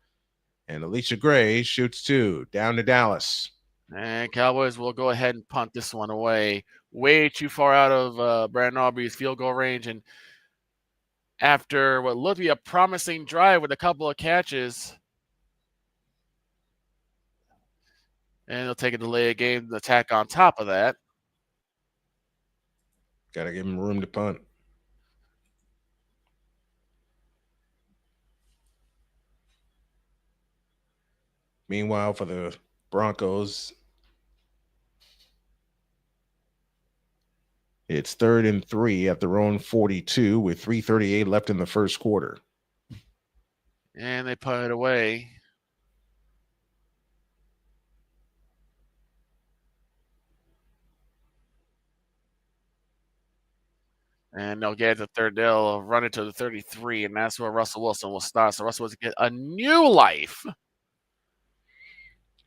And Alicia Gray shoots 2. Down to Dallas. And Cowboys will go ahead and punt this one away. Way too far out of Brandon Aubrey's field goal range. And after what looked to be a promising drive with a couple of catches, and they'll take a delay of game attack on top of that. Got to give him room to punt. Meanwhile, for the Broncos, it's 3rd and 3 at their own 42 with 3:38 left in the first quarter. And they punt it away. And they'll get the third. They'll run it to the 33, and that's where Russell Wilson will start. So Russell Wilson get a new life.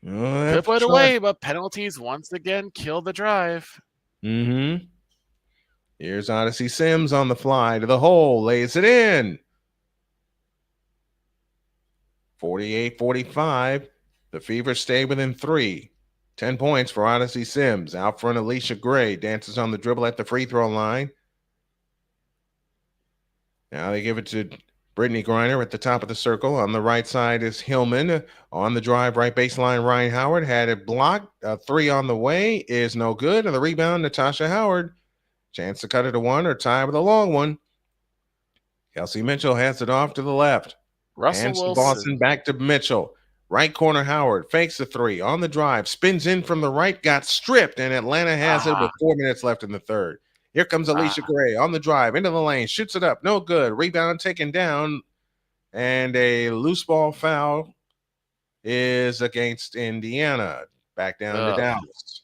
Could put it away, but penalties once again kill the drive. Here's Odyssey Sims on the fly to the hole, lays it in. 48-45. The Fever stay within 3. 10 points for Odyssey Sims. Out front, Alicia Gray dances on the dribble at the free throw line. Now they give it to Brittany Griner at the top of the circle. On the right side is Hillman. On the drive, right baseline, Ryan Howard had it blocked. A 3 on the way is no good. And the rebound, Natasha Howard. Chance to cut it to 1 or tie with a long one. Kelsey Mitchell hands it off to the left. Russell Wilson. Boston back to Mitchell. Right corner, Howard fakes the 3 on the drive. Spins in from the right, got stripped, and Atlanta has it with 4 minutes left in the third. Here comes Alicia Gray on the drive, into the lane, shoots it up, no good. Rebound taken down, and a loose ball foul is against Indiana. Back down to Dallas.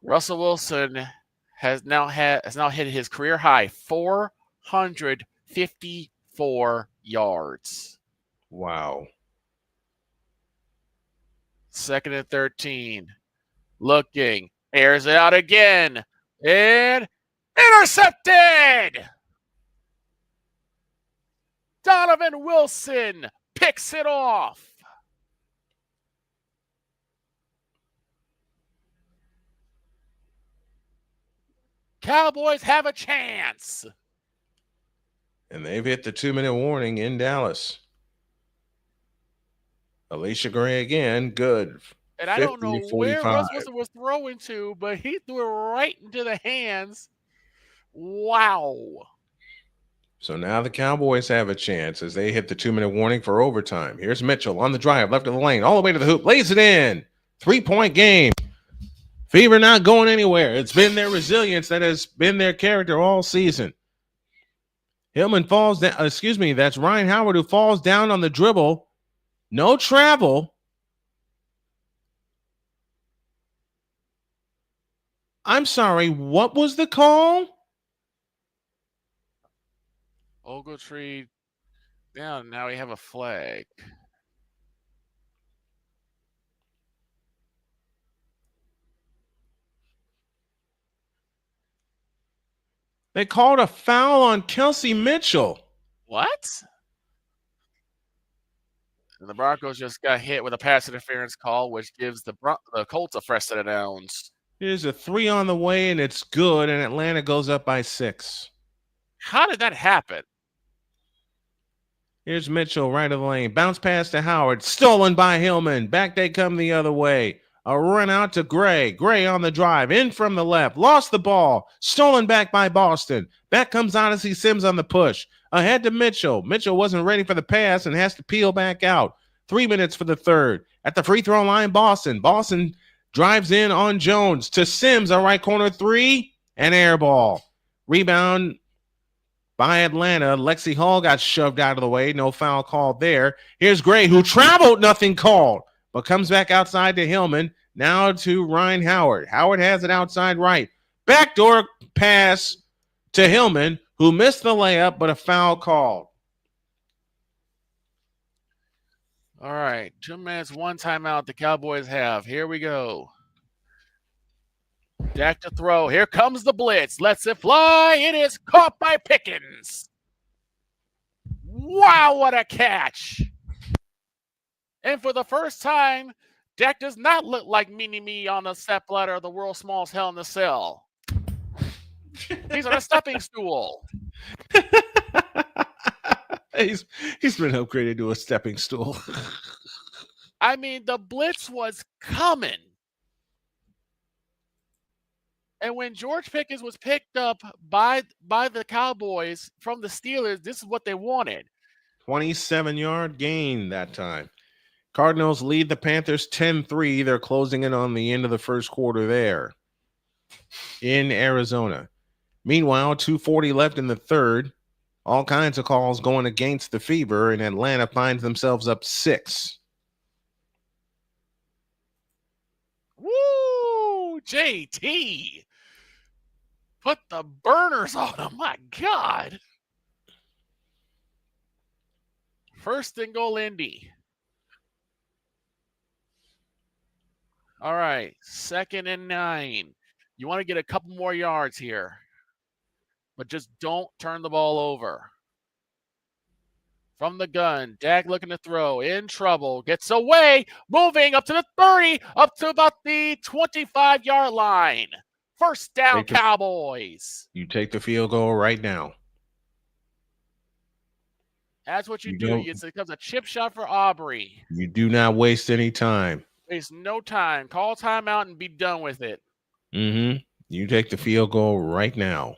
Russell Wilson has now hit his career high 454 yards. Wow. 2nd and 13. Looking, airs it out again. And intercepted! Donovan Wilson picks it off. Cowboys have a chance. And they've hit the 2-minute warning in Dallas. Alicia Gray again, good. And I don't know where Russ Wilson was throwing to, but he threw it right into the hands. Wow. So now the Cowboys have a chance as they hit the 2-minute warning for overtime. Here's Mitchell on the drive, left of the lane, all the way to the hoop, lays it in. 3-point game. Fever not going anywhere. It's been their resilience that has been their character all season. Hillman falls down. That's Ryan Howard who falls down on the dribble. No travel. I'm sorry, what was the call? Ogletree down. Now we have a flag. They called a foul on Kelsey Mitchell. What? And the Broncos just got hit with a pass interference call, which gives the Colts a fresh set of downs. Here's a 3 on the way, and it's good, and Atlanta goes up by 6. How did that happen? Here's Mitchell right of the lane. Bounce pass to Howard. Stolen by Hillman. Back they come the other way. A run out to Gray. Gray on the drive. In from the left. Lost the ball. Stolen back by Boston. Back comes Odyssey Sims on the push. Ahead to Mitchell. Mitchell wasn't ready for the pass and has to peel back out. 3 minutes for the third. At the free throw line, Boston. Boston drives in on Jones to Sims, a right corner three, and air ball. Rebound by Atlanta. Lexi Hall got shoved out of the way. No foul called there. Here's Gray, who traveled, nothing called, but comes back outside to Hillman. Now to Ryan Howard. Howard has it outside right. Backdoor pass to Hillman, who missed the layup, but a foul called. All right, 2 minutes, one timeout the Cowboys have. Here we go. Dak to throw. Here comes the blitz. Lets it fly. It is caught by Pickens. Wow, what a catch. And for the first time, Dak does not look like Mini-Me on the step ladder of the world's smallest Hell in the Cell. He's on a stepping stool. He's been upgraded to a stepping stool. I mean, the blitz was coming. And when George Pickens was picked up by the Cowboys from the Steelers, this is what they wanted. 27-yard gain that time. Cardinals lead the Panthers 10-3. They're closing in on the end of the first quarter there in Arizona. Meanwhile, 2:40 left in the third. All kinds of calls going against the Fever, and Atlanta finds themselves up 6. Woo! JT! Put the burners on him. My God. First and goal, Indy. All right. 2nd and 9. You want to get a couple more yards here, but just don't turn the ball over. From the gun, Dak looking to throw, in trouble, gets away, moving up to the 30, up to about the 25-yard line. First down, Cowboys. You take the field goal right now. That's what you do. It becomes a chip shot for Aubrey. You do not waste any time. Waste no time. Call timeout and be done with it. Mm-hmm. You take the field goal right now.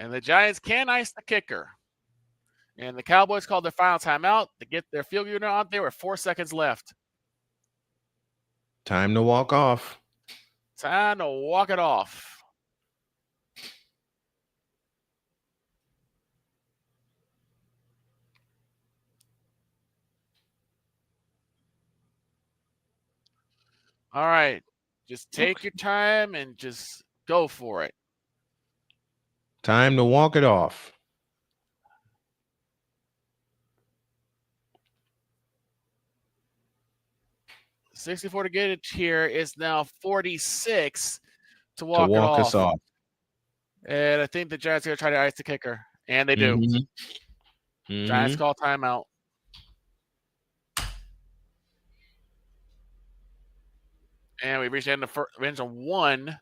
And the Giants can ice the kicker. And the Cowboys called their final timeout to get their field goal out there with 4 seconds left. Time to walk off. Time to walk it off. All right. Just take your time and just go for it. Time to walk it off. $64 to get it here is now 46 to walk it off. Us off. And I think the Giants are going to try to ice the kicker. And they do. Mm-hmm. Giants call timeout. And we reached the end of the one.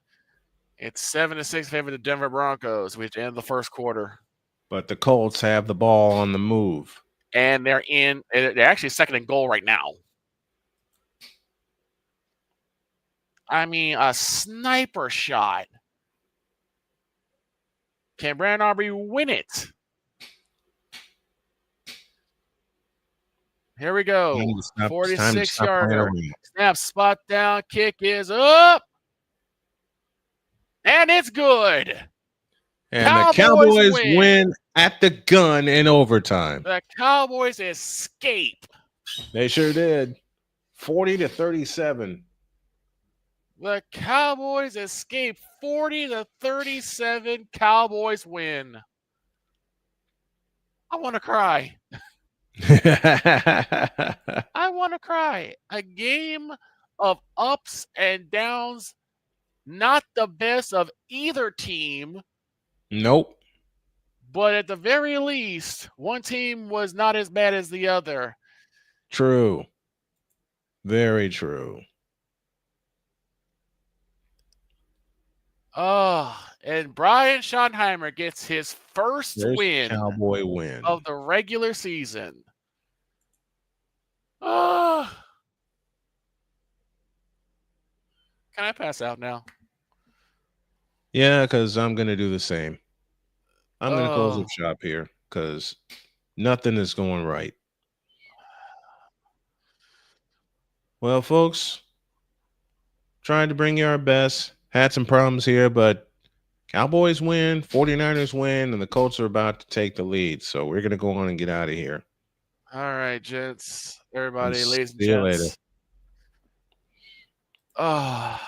It's 7-6 favor the Denver Broncos. We end the first quarter. But the Colts have the ball on the move. And they're actually 2nd and goal right now. I mean, a sniper shot. Can Brandon Aubrey win it? Here we go. 46-yarder. Snap, spot down. Kick is up. And it's good. And the Cowboys win at the gun in overtime. The Cowboys escape. They sure did. 40-37. The Cowboys escape. 40-37. Cowboys win. I want to cry. I want to cry. A game of ups and downs. Not the best of either team. Nope. But at the very least, one team was not as bad as the other. True. Very true. And Brian Schottenheimer gets his first win Cowboy win of the regular season. I pass out now? Yeah, because I'm going to do the same. I'm going to close Oh, up shop here because nothing is going right. Well, folks, trying to bring you our best. Had some problems here, but Cowboys win, 49ers win, and the Colts are about to take the lead. So we're going to go on and get out of here. all right, gents, And everybody, ladies and see you later. gents. Oh.